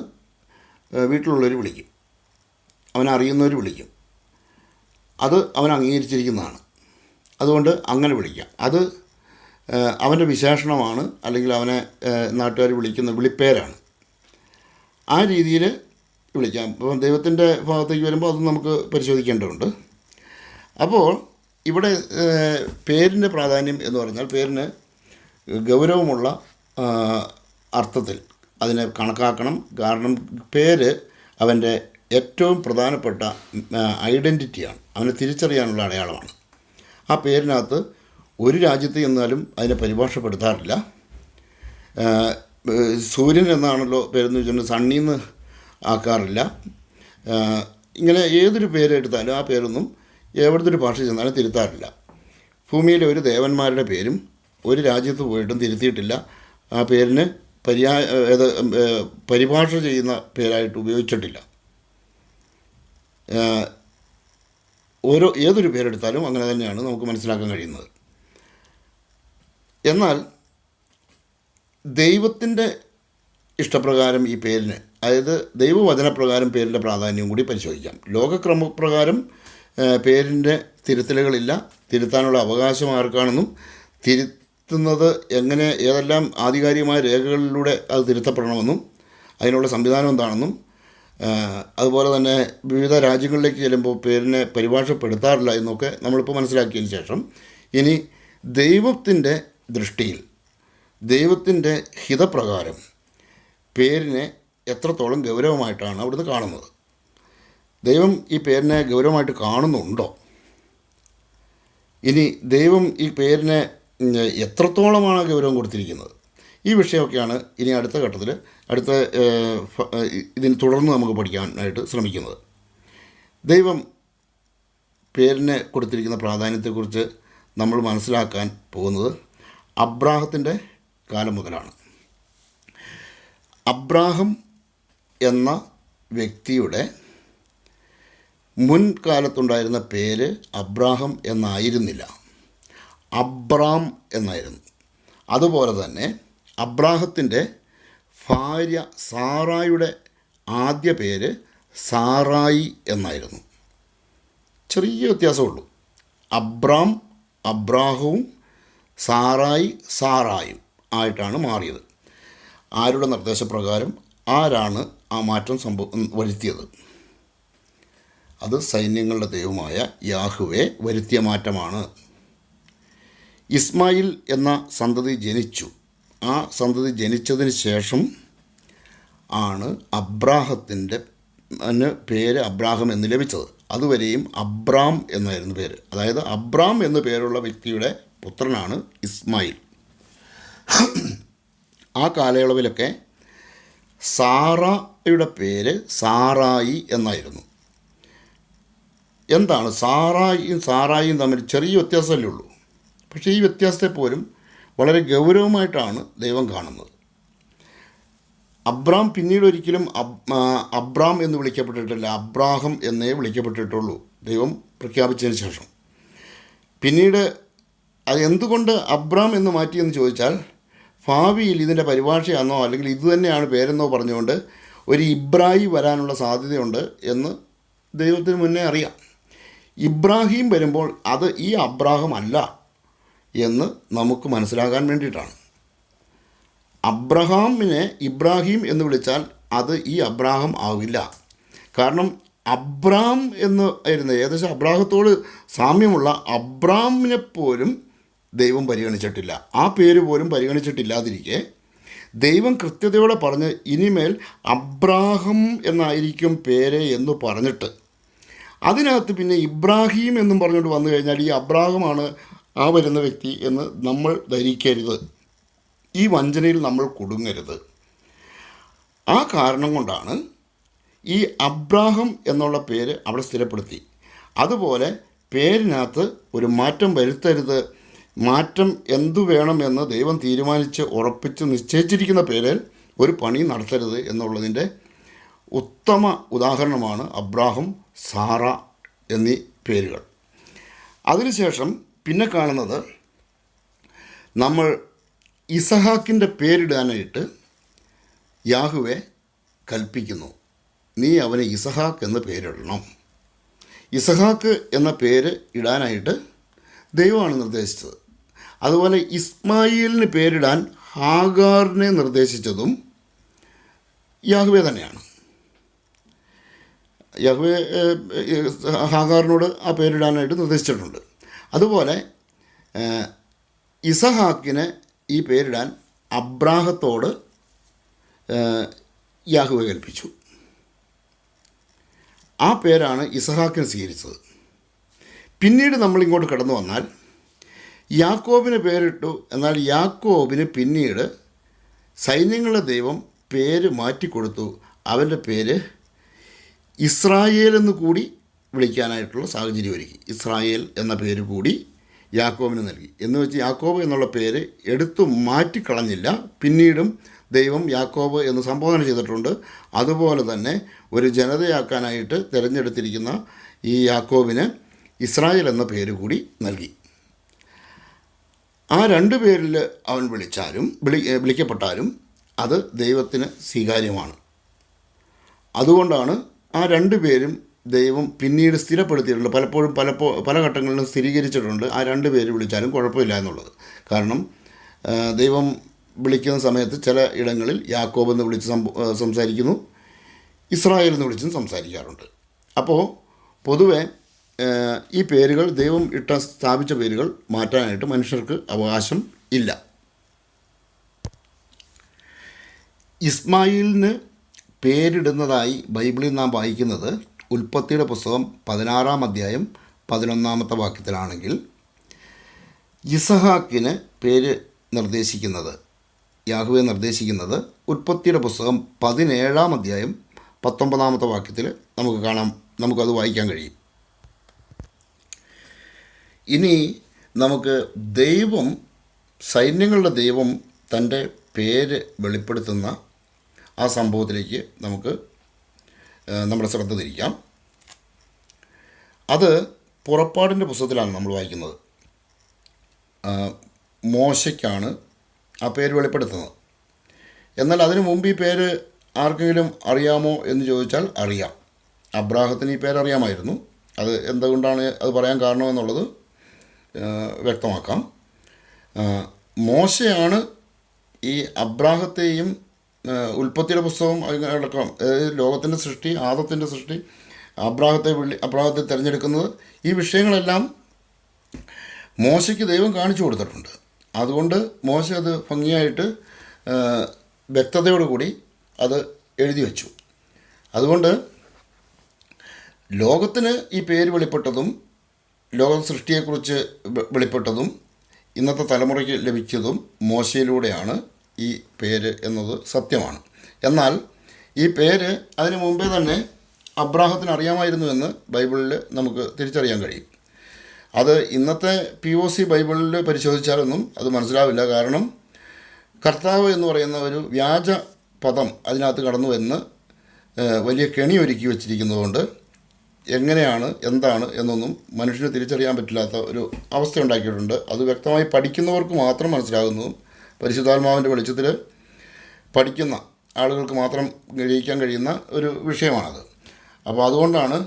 വീട്ടിലുള്ളവർ വിളിക്കും, അവനറിയുന്നവർ വിളിക്കും. അത് അവൻ അംഗീകരിച്ചിരിക്കുന്നതാണ്. അതുകൊണ്ട് അങ്ങനെ വിളിക്കാം. അത് അവൻ്റെ വിശേഷണമാണ്, അല്ലെങ്കിൽ അവനെ നാട്ടുകാർ വിളിക്കുന്ന വിളിപ്പേരാണ്. ആ രീതിയിൽ വിളിക്കാം. ഇപ്പം ദൈവത്തിൻ്റെ ഭാഗത്തേക്ക് വരുമ്പോൾ അത് നമുക്ക് പരിശോധിക്കേണ്ടതുണ്ട്. അപ്പോൾ ഇവിടെ പേരിൻ്റെ പ്രാധാന്യം എന്ന് പറഞ്ഞാൽ, പേരിന് ഗൗരവമുള്ള അർത്ഥത്തിൽ അതിനെ കണക്കാക്കണം. കാരണം പേര് അവൻ്റെ ഏറ്റവും പ്രധാനപ്പെട്ട ഐഡൻറ്റിറ്റിയാണ്, അവനെ തിരിച്ചറിയാനുള്ള അടയാളമാണ്. ആ പേരിനകത്ത് ഒരു രാജ്യത്ത് ചെന്നാലും അതിനെ പരിഭാഷപ്പെടുത്താറില്ല. സൂര്യൻ എന്നാണല്ലോ പേരെന്ന് വെച്ചിട്ടുണ്ടെങ്കിൽ സണ്ണിന്ന് ആക്കാറില്ല. ഇങ്ങനെ ഏതൊരു പേരെടുത്താലും ആ പേരൊന്നും എവിടുത്തെ ഒരു ഭാഷ ചെന്നാലും തിരുത്താറില്ല. ഭൂമിയിലെ ഒരു ദേവന്മാരുടെ പേരും ഒരു രാജ്യത്ത് പോയിട്ടും തിരുത്തിയിട്ടില്ല. ആ പേരിന് പരിഭാഷ ചെയ്യുന്ന പേരായിട്ട് ഉപയോഗിച്ചിട്ടില്ല. ഏതൊരു പേരെടുത്താലും അങ്ങനെ തന്നെയാണ് നമുക്ക് മനസ്സിലാക്കാൻ കഴിയുന്നത്. എന്നാൽ ദൈവത്തിൻ്റെ ഇഷ്ടപ്രകാരം ഈ പേരിന്, അതായത് ദൈവവചനപ്രകാരം പേരിൻ്റെ പ്രാധാന്യവും കൂടി പരിശോധിക്കാം. ലോകക്രമപ്രകാരം പേരിൻ്റെ തിരുത്തലുകളില്ല. തിരുത്താനുള്ള അവകാശം ആർക്കാണെന്നും തിരുത്തുന്നത് എങ്ങനെ, ഏതെല്ലാം ആധികാരികമായ രേഖകളിലൂടെ അത് തിരുത്തപ്പെടണമെന്നും അതിനുള്ള സംവിധാനം എന്താണെന്നും, അതുപോലെ തന്നെ വിവിധ രാജ്യങ്ങളിലേക്ക് ചെല്ലുമ്പോൾ പേരിനെ പരിഭാഷപ്പെടുത്താറില്ല എന്നൊക്കെ നമ്മളിപ്പോൾ മനസ്സിലാക്കിയതിന് ശേഷം, ഇനി ദൈവത്തിൻ്റെ ദൃഷ്ടിയിൽ, ദൈവത്തിൻ്റെ ഹിതപ്രകാരം പേരിനെ എത്രത്തോളം ഗൗരവമായിട്ടാണ് അവിടുന്ന് കാണുന്നത്? ദൈവം ഈ പേരിനെ ഗൗരവമായിട്ട് കാണുന്നുണ്ടോ? ഇനി ദൈവം ഈ പേരിനെ എത്രത്തോളമാണ് ഗൗരവം കൊടുത്തിരിക്കുന്നത്? ഈ വിഷയമൊക്കെയാണ് ഇനി അടുത്ത ഘട്ടത്തിൽ ഇതിന് തുടർന്ന് നമുക്ക് പഠിക്കാനായിട്ട് ശ്രമിക്കുന്നത്. ദൈവം പേരിന് കൊടുത്തിരിക്കുന്ന പ്രാധാന്യത്തെക്കുറിച്ച് നമ്മൾ മനസ്സിലാക്കാൻ പോകുന്നത് അബ്രാഹത്തിൻ്റെ കാലം മുതലാണ്. അബ്രാഹം എന്ന വ്യക്തിയുടെ മുൻകാലത്തുണ്ടായിരുന്ന പേര് അബ്രാഹം എന്നായിരുന്നില്ല, അബ്രാം എന്നായിരുന്നു. അതുപോലെ തന്നെ അബ്രാഹത്തിൻ്റെ ഭാര്യ സാറായുടെ ആദ്യ പേര് സാറായി എന്നായിരുന്നു. ചെറിയ വ്യത്യാസമുള്ളൂ. അബ്രാം അബ്രാഹവും സാറായി സാറായും ആയിട്ടാണ് മാറിയത്. ആരുടെ നിർദ്ദേശപ്രകാരം, ആരാണ് ആ മാറ്റം വരുത്തിയത്? അത് സൈന്യങ്ങളുടെ ദൈവമായ യാഹ്വേ വരുത്തിയ മാറ്റമാണ്. ഇസ്മായിൽ എന്ന സന്തതി ജനിച്ചു. ആ സന്തതി ജനിച്ചതിന് ശേഷം ആണ് അബ്രാഹത്തിൻ്റെ പേര് അബ്രാഹം എന്ന് ലഭിച്ചത്. അതുവരെയും അബ്രാം എന്നായിരുന്നു പേര്. അതായത് അബ്രാം എന്നു പേരുള്ള വ്യക്തിയുടെ പുത്രനാണ് ഇസ്മായിൽ. ആ കാലയളവിലൊക്കെ സാറയുടെ പേര് സാറായി എന്നായിരുന്നു. എന്താണ് സാറായിയും തമ്മിൽ ചെറിയ വ്യത്യാസമല്ലേ ഉള്ളൂ. പക്ഷേ ഈ വ്യത്യാസത്തെ പോലും വളരെ ഗൗരവമായിട്ടാണ് ദൈവം കാണുന്നത്. അബ്രാം പിന്നീട് ഒരിക്കലും അബ്രാം എന്ന് വിളിക്കപ്പെട്ടിട്ടില്ല, അബ്രാഹം എന്നേ വിളിക്കപ്പെട്ടിട്ടുള്ളൂ ദൈവം പ്രഖ്യാപിച്ചതിന് ശേഷം. പിന്നീട് അത് എന്തുകൊണ്ട് അബ്രാം എന്ന് മാറ്റിയെന്ന് ചോദിച്ചാൽ, ഭാവിയിൽ ഇതിൻ്റെ പരിഭാഷയാണെന്നോ അല്ലെങ്കിൽ ഇതുതന്നെയാണ് പേരെന്നോ പറഞ്ഞുകൊണ്ട് ഒരു ഇബ്രായി വരാനുള്ള സാധ്യതയുണ്ട് എന്ന് ദൈവത്തിന് മുന്നേ അറിയാം. ഇബ്രാഹിം വരുമ്പോൾ അത് ഈ അബ്രാഹം അല്ല എന്ന് നമുക്ക് മനസ്സിലാകാൻ വേണ്ടിയിട്ടാണ്. അബ്രഹാമിനെ ഇബ്രാഹിം എന്ന് വിളിച്ചാൽ അത് ഈ അബ്രാഹം ആവില്ല. കാരണം അബ്രാം എന്ന് ആയിരുന്നു, ഏകദേശം അബ്രാഹത്തോട് സാമ്യമുള്ള അബ്രാമിനെ പോലും ദൈവം പരിഗണിച്ചിട്ടില്ല. ആ പേര് പോലും പരിഗണിച്ചിട്ടില്ലാതിരിക്കെ ദൈവം കൃത്യതയോടെ പറഞ്ഞ് ഇനിമേൽ അബ്രാഹം എന്നായിരിക്കും പേര് എന്ന് പറഞ്ഞിട്ട് അതിനകത്ത് പിന്നെ ഇബ്രാഹിം എന്നും പറഞ്ഞുകൊണ്ട് വന്നു കഴിഞ്ഞാൽ ഈ അബ്രാഹമാണ് ആ വരുന്ന വ്യക്തി എന്ന് നമ്മൾ ധരിക്കരുത്. ഈ വഞ്ചനയിൽ നമ്മൾ കുടുങ്ങരുത്. ആ കാരണം കൊണ്ടാണ് ഈ അബ്രാഹം എന്നുള്ള പേര് അവിടെ സ്ഥിരപ്പെടുത്തി. അതുപോലെ പേരിനകത്ത് ഒരു മാറ്റം വരുത്തരുത്. മാറ്റം എന്തു വേണമെന്ന് ദൈവം തീരുമാനിച്ച് ഉറപ്പിച്ച് നിശ്ചയിച്ചിരിക്കുന്ന പേരിൽ ഒരു പണി നടത്തരുത് എന്നുള്ളതിൻ്റെ ഉത്തമ ഉദാഹരണമാണ് അബ്രാഹം, സാറ എന്നീ പേരുകൾ. അതിനുശേഷം പിന്നെ കാണുന്നത്, നമ്മൾ ഇസഹാക്കിൻ്റെ പേരിടാനായിട്ട് യാഹ്വേ കൽപ്പിക്കുന്നു. നീ അവന് ഇസഹാക്ക് എന്ന് പേരിടണം. ഇസഹാക്ക് എന്ന പേര് ഇടാനായിട്ട് ദൈവമാണ് നിർദ്ദേശിച്ചത്. അതുപോലെ ഇസ്മായിലിന് പേരിടാൻ ഹാഗാറിനെ നിർദ്ദേശിച്ചതും യാഹ്വേ തന്നെയാണ്. യാഹ്വേ ഹാഗാറിനോട് ആ പേരിടാനായിട്ട് നിർദ്ദേശിച്ചിട്ടുണ്ട്. അതുപോലെ ഇസഹാക്കിന് ഈ പേരിടാൻ അബ്രാഹത്തോട് യാഹ്വേ കൽപ്പിച്ചു. ആ പേരാണ് ഇസഹാക്കിന് സ്വീകരിച്ചത്. പിന്നീട് നമ്മളിങ്ങോട്ട് കടന്നു വന്നാൽ യാക്കോബിന് പേരിട്ടു. എന്നാൽ യാക്കോബിന് പിന്നീട് സൈന്യങ്ങളുടെ ദൈവം പേര് മാറ്റിക്കൊടുത്തു. അവൻ്റെ പേര് ഇസ്രായേൽ എന്ന് കൂടി വിളിക്കാനായിട്ടുള്ള സാഹചര്യം ഒരുക്കി. ഇസ്രായേൽ എന്ന പേര് കൂടി യാക്കോബിന് നൽകി. എന്ന് വെച്ച് യാക്കോബ് എന്നുള്ള പേര് എടുത്തു മാറ്റിക്കളഞ്ഞില്ല. പിന്നീടും ദൈവം യാക്കോബ് എന്ന് സംബോധന ചെയ്തിട്ടുണ്ട്. അതുപോലെ തന്നെ ഒരു ജനതയാക്കാനായിട്ട് തിരഞ്ഞെടുത്തിരിക്കുന്ന ഈ യാക്കോബിന് ഇസ്രായേൽ എന്ന പേര് കൂടി നൽകി. ആ രണ്ട് പേരിൽ അവൻ വിളിക്കപ്പെട്ടാലും അത് ദൈവത്തിന് സ്വീകാര്യമാണ്. അതുകൊണ്ടാണ് ആ രണ്ട് പേരും ദൈവം പിന്നീട് സ്ഥിരപ്പെടുത്തിയിട്ടുണ്ട്. പലപ്പോഴും പല ഘട്ടങ്ങളിലും സ്ഥിരീകരിച്ചിട്ടുണ്ട് ആ രണ്ട് പേര് വിളിച്ചാലും കുഴപ്പമില്ല എന്നുള്ളത്. കാരണം ദൈവം വിളിക്കുന്ന സമയത്ത് ചില ഇടങ്ങളിൽ യാക്കോബ് എന്ന് വിളിച്ച് സംസാരിക്കുന്നു, ഇസ്രായേൽ എന്ന് വിളിച്ചും സംസാരിക്കാറുണ്ട്. അപ്പോൾ പൊതുവെ ഈ പേരുകൾ ദൈവം സ്ഥാപിച്ച പേരുകൾ മാറ്റാനായിട്ട് മനുഷ്യർക്ക് അവകാശം ഇല്ല. ഇസ്മായിലിന് പേരിടുന്നതായി ബൈബിളിൽ നാം വായിക്കുന്നത് ഉൽപ്പത്തിയുടെ പുസ്തകം 16-ാം അധ്യായം 11-ാമത്തെ വാക്യത്തിലാണെങ്കിൽ, ഇസഹാക്കിന് പേര് നിർദ്ദേശിക്കുന്നത് യാഹ്വേ നിർദ്ദേശിക്കുന്നത് ഉൽപ്പത്തിയുടെ പുസ്തകം 17-ാം അധ്യായം 19-ാമത്തെ വാക്യത്തിൽ നമുക്കത് വായിക്കാൻ കഴിയും. ഇനി നമുക്ക് സൈന്യങ്ങളുടെ ദൈവം തൻ്റെ പേര് വെളിപ്പെടുത്തുന്ന ആ സംഭവത്തിലേക്ക് നമുക്ക് നമ്മുടെ ശ്രദ്ധ തിരിക്കാം. അത് പുറപ്പാടിൻ്റെ പുസ്തകത്തിലാണ് നമ്മൾ വായിക്കുന്നത്. മോശയ്ക്കാണ് ആ പേര് വെളിപ്പെടുത്തുന്നത്. എന്നാൽ അതിനു മുമ്പ് ഈ പേര് ആർക്കെങ്കിലും അറിയാമോ എന്ന് ചോദിച്ചാൽ അറിയാം. അബ്രാഹത്തിന് ഈ പേരറിയാമായിരുന്നു. അത് എന്തുകൊണ്ടാണ് അത് പറയാൻ കാരണമെന്നുള്ളത് വ്യക്തമാക്കാം. മോശയാണ് ഈ അബ്രാഹത്തെയും ഉൽപ്പത്തിയുടെ പുസ്തകം അടക്കം, ലോകത്തിൻ്റെ സൃഷ്ടി, ആദത്തിൻ്റെ സൃഷ്ടി, അബ്രാഹത്തെ തിരഞ്ഞെടുക്കുന്നത്, ഈ വിഷയങ്ങളെല്ലാം മോശയ്ക്ക് ദൈവം കാണിച്ചു കൊടുത്തിട്ടുണ്ട്. അതുകൊണ്ട് മോശ അത് ഭംഗിയായിട്ട് വ്യക്തതയോടുകൂടി അത് എഴുതി വച്ചു. അതുകൊണ്ട് ലോകത്തിന് ഈ പേര് വെളിപ്പെട്ടതും ലോക സൃഷ്ടിയെക്കുറിച്ച് വെളിപ്പെട്ടതും ഇന്നത്തെ തലമുറയ്ക്ക് ലഭിച്ചതും മോശയിലൂടെയാണ് ഈ പേര് എന്നത് സത്യമാണ്. എന്നാൽ ഈ പേര് അതിനു മുമ്പേ തന്നെ അബ്രാഹത്തിന് അറിയാമായിരുന്നു എന്ന് ബൈബിളിൽ നമുക്ക് തിരിച്ചറിയാൻ കഴിയും. അത് ഇന്നത്തെ POC ബൈബിളിൽ പരിശോധിച്ചാലൊന്നും അത് മനസ്സിലാവില്ല. കാരണം കർത്താവ് എന്ന് പറയുന്ന ഒരു വ്യാജ പദം അതിനകത്ത് കടന്നു എന്ന് വലിയ കെണി ഒരുക്കി വച്ചിരിക്കുന്നതുകൊണ്ട് എങ്ങനെയാണ് എന്താണ് എന്നൊന്നും മനുഷ്യന് തിരിച്ചറിയാൻ പറ്റില്ലാത്ത ഒരു അവസ്ഥ ഉണ്ടാക്കിയിട്ടുണ്ട്. അത് വ്യക്തമായി പഠിക്കുന്നവർക്ക് മാത്രം മനസ്സിലാകുന്നതും പരിശുദ്ധാത്മാവിൻ്റെ വെളിച്ചത്തിൽ പഠിക്കുന്ന ആളുകൾക്ക് മാത്രം ഗ്രഹിക്കാൻ കഴിയുന്ന ഒരു വിഷയമാണത്. അപ്പോൾ അതുകൊണ്ടാണ്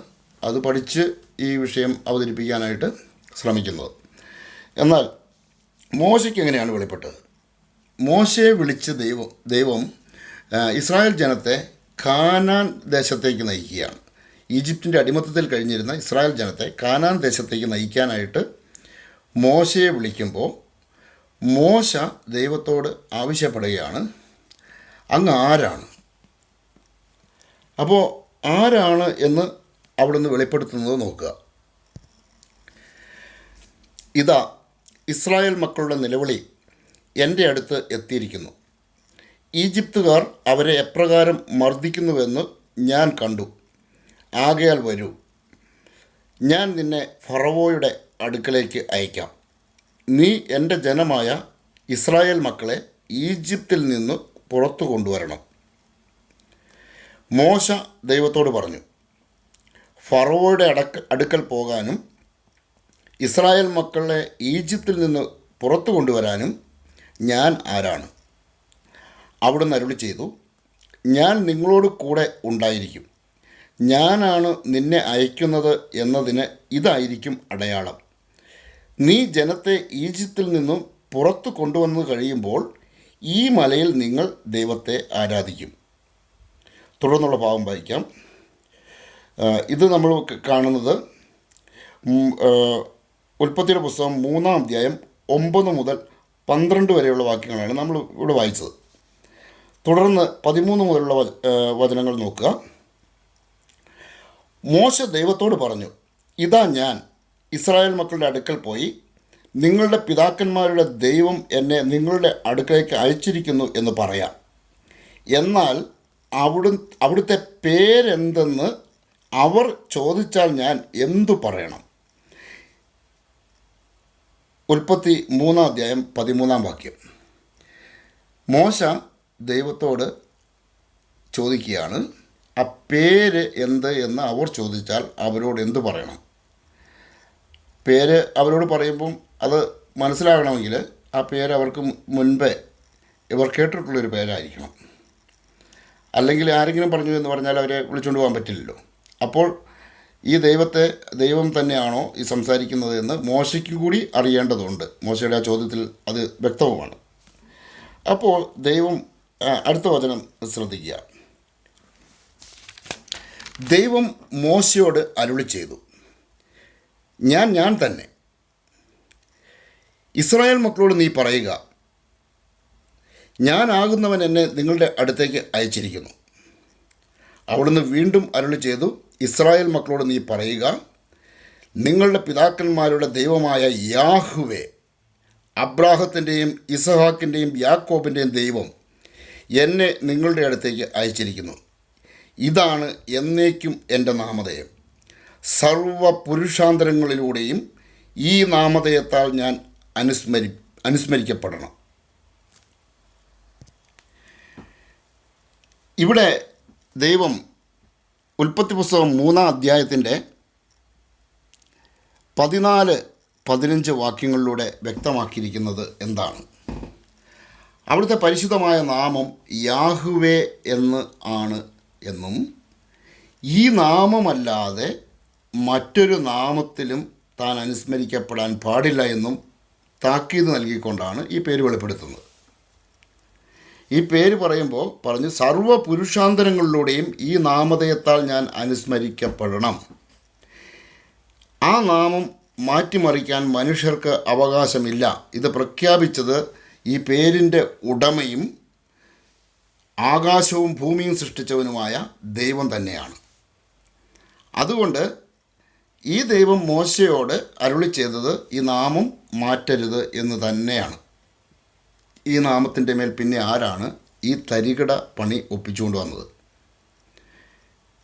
അത് പഠിച്ച് ഈ വിഷയം അവതരിപ്പിക്കാനായിട്ട് ശ്രമിക്കുന്നത്. എന്നാൽ മോശയ്ക്ക് എങ്ങനെയാണ് വെളിപ്പെട്ടത്? മോശയെ വിളിച്ച് ദൈവം ഇസ്രായേൽ ജനത്തെ കാനാൻ ദേശത്തേക്ക് നയിക്കുകയാണ്. ഈജിപ്തിൻ്റെ അടിമത്തത്തിൽ കഴിഞ്ഞിരുന്ന ഇസ്രായേൽ ജനത്തെ കാനാൻ ദേശത്തേക്ക് നയിക്കാനായിട്ട് മോശയെ വിളിക്കുമ്പോൾ മോശ ദൈവത്തോട് ആവശ്യപ്പെടുകയാണ്, അങ്ങ് ആരാണ്? അപ്പോൾ ആരാണ് എന്ന് അവിടുന്ന് വെളിപ്പെടുത്തുന്നത് നോക്കുക. ഇതാ ഇസ്രായേൽ മക്കളുടെ നിലവിളി എൻ്റെ അടുത്ത് എത്തിയിരിക്കുന്നു. ഈജിപ്തുകാർ അവരെ എപ്രകാരം മർദ്ദിക്കുന്നുവെന്ന് ഞാൻ കണ്ടു. ആകയാൽ വരൂ, ഞാൻ നിന്നെ ഫറവോയുടെ അടുക്കലേക്ക് അയക്കാം. നീ എൻ്റെ ജനമായ ഇസ്രായേൽ മക്കളെ ഈജിപ്തിൽ നിന്ന് പുറത്തു കൊണ്ടുവരണം. മോശ ദൈവത്തോട് പറഞ്ഞു, ഫറവോയുടെ അടുക്കൽ പോകാനും ഇസ്രായേൽ മക്കളെ ഈജിപ്തിൽ നിന്ന് പുറത്തു കൊണ്ടുവരാനും ഞാൻ ആരാണ്? അവിടുന്ന് അരുളി ചെയ്തു, ഞാൻ നിങ്ങളോട് കൂടെ ഉണ്ടായിരിക്കും. ഞാനാണ് നിന്നെ അയക്കുന്നത് എന്നതിന് ഇതായിരിക്കും അടയാളം. നീ ജനത്തെ ഈജിപ്തിൽ നിന്നും പുറത്തു കൊണ്ടുവന്നു കഴിയുമ്പോൾ ഈ മലയിൽ നിങ്ങൾ ദൈവത്തെ ആരാധിക്കും. തുടർന്നുള്ള ഭാഗം വായിക്കാം. ഇത് നമ്മൾ കാണുന്നത് ഉൽപ്പത്തിയുടെ പുസ്തകം 3-ാം അധ്യായം 9 മുതൽ 12 വരെയുള്ള വാക്യങ്ങളാണ് നമ്മൾ ഇവിടെ വായിച്ചത്. തുടർന്ന് 13 മുതലുള്ള വചനങ്ങൾ നോക്കുക. മോശ ദൈവത്തോട് പറഞ്ഞു, ഇതാ ഞാൻ ഇസ്രായേൽ മക്കളുടെ അടുക്കൽ പോയി നിങ്ങളുടെ പിതാക്കന്മാരുടെ ദൈവം എന്നെ നിങ്ങളുടെ അടുക്കലേക്ക് അയച്ചിരിക്കുന്നു എന്ന് പറയാം. എന്നാൽ അവിടുത്തെ പേരെന്തെന്ന് അവർ ചോദിച്ചാൽ ഞാൻ എന്തു പറയണം? ഉൽപ്പത്തി 3-ാം അധ്യായം 13-ാം വാക്യം. മോശ ദൈവത്തോട് ചോദിക്കുകയാണ്, ആ പേര് എന്ത് എന്ന് അവർ ചോദിച്ചാൽ അവരോട് എന്തു പറയണം? പേര് അവരോട് പറയുമ്പം അത് മനസ്സിലാകണമെങ്കിൽ ആ പേര് അവർക്ക് മുൻപേ ഇവർ കേട്ടിട്ടുള്ളൊരു പേരായിരിക്കണം. അല്ലെങ്കിൽ ആരെങ്കിലും പറഞ്ഞു എന്ന് പറഞ്ഞാൽ അവരെ വിളിച്ചുകൊണ്ട് പോകാൻ പറ്റില്ലല്ലോ. അപ്പോൾ ഈ ദൈവം തന്നെയാണോ ഈ സംസാരിക്കുന്നത് എന്ന് മോശയ്ക്കും കൂടി അറിയേണ്ടതുണ്ട്. മോശയുടെ ആ ചോദ്യത്തിൽ അത് വ്യക്തവുമാണ്. അപ്പോൾ ദൈവം അടുത്ത വചനം ശ്രദ്ധിക്കുക. ദൈവം മോശയോട് അരുളി ചെയ്തു, ഞാൻ തന്നെ. ഇസ്രായേൽ മക്കളോട് നീ പറയുക, ഞാനാകുന്നവൻ എന്നെ നിങ്ങളുടെ അടുത്തേക്ക് അയച്ചിരിക്കുന്നു. അവിടുന്ന് വീണ്ടും അരുളി ചെയ്തു, ഇസ്രായേൽ മക്കളോട് നീ പറയുക, നിങ്ങളുടെ പിതാക്കന്മാരുടെ ദൈവമായ യാഹ്വേ, അബ്രാഹത്തിൻ്റെയും ഇസഹാക്കിൻ്റെയും യാക്കോബിൻ്റെയും ദൈവം എന്നെ നിങ്ങളുടെ അടുത്തേക്ക് അയച്ചിരിക്കുന്നു. ഇതാണ് എന്നേക്കും എൻ്റെ നാമധേയം. സർവ പുരുഷാന്തരങ്ങളിലൂടെയും ഈ നാമധേയത്താൽ ഞാൻ അനുസ്മരിക്കപ്പെടണം. ഇവിടെ ദൈവം ഉൽപ്പത്തി പുസ്തകം 3-ാം അധ്യായത്തിൻ്റെ 14-15 വാക്യങ്ങളിലൂടെ വ്യക്തമാക്കിയിരിക്കുന്നത് എന്താണ്? അവിടുത്തെ പരിശുദ്ധമായ നാമം യാഹ്വേ എന്ന് ആണ് എന്നും ഈ നാമമല്ലാതെ മറ്റൊരു നാമത്തിലും താൻ അനുസ്മരിക്കപ്പെടാൻ പാടില്ല എന്നും താക്കീത് നൽകിക്കൊണ്ടാണ് ഈ പേര് വെളിപ്പെടുത്തുന്നത്. ഈ പേര് പറയുമ്പോൾ പറഞ്ഞു, സർവ്വ പുരുഷാന്തരങ്ങളിലൂടെയും ഈ നാമധേയത്താൽ ഞാൻ അനുസ്മരിക്കപ്പെടണം. ആ നാമം മാറ്റിമറിക്കാൻ മനുഷ്യർക്ക് അവകാശമില്ല. ഇത് പ്രഖ്യാപിച്ചത് ഈ പേരിൻ്റെ ഉടമയും ആകാശവും ഭൂമിയും സൃഷ്ടിച്ചവനുമായ ദൈവം തന്നെയാണ്. അതുകൊണ്ട് ഈ ദൈവം മോശയോട് അരുളി ചെയ്തത് ഈ നാമം മാറ്റരുത് എന്ന് തന്നെയാണ്. ഈ നാമത്തിൻ്റെ മേൽ പിന്നെ ആരാണ് ഈ തരികിട പണി ഒപ്പിച്ചുകൊണ്ട് വന്നത്?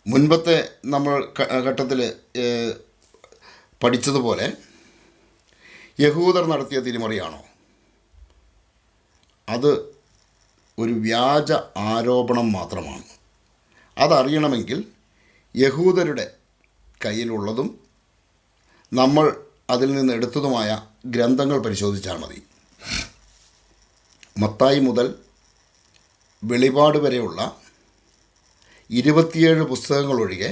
മുൻപത്തെ നമ്മൾ ഘട്ടത്തിൽ പഠിച്ചതുപോലെ യഹൂദർ നടത്തിയ തിരിമറിയാണോ? അത് ഒരു വ്യാജ ആരോപണം മാത്രമാണ്. അതറിയണമെങ്കിൽ യഹൂദരുടെ കയ്യിലുള്ളതും നമ്മൾ അതിൽ നിന്ന് എടുത്തതുമായ ഗ്രന്ഥങ്ങൾ പരിശോധിച്ചാൽ മതി. മത്തായി മുതൽ വെളിപാട് വരെയുള്ള 27 പുസ്തകങ്ങളൊഴികെ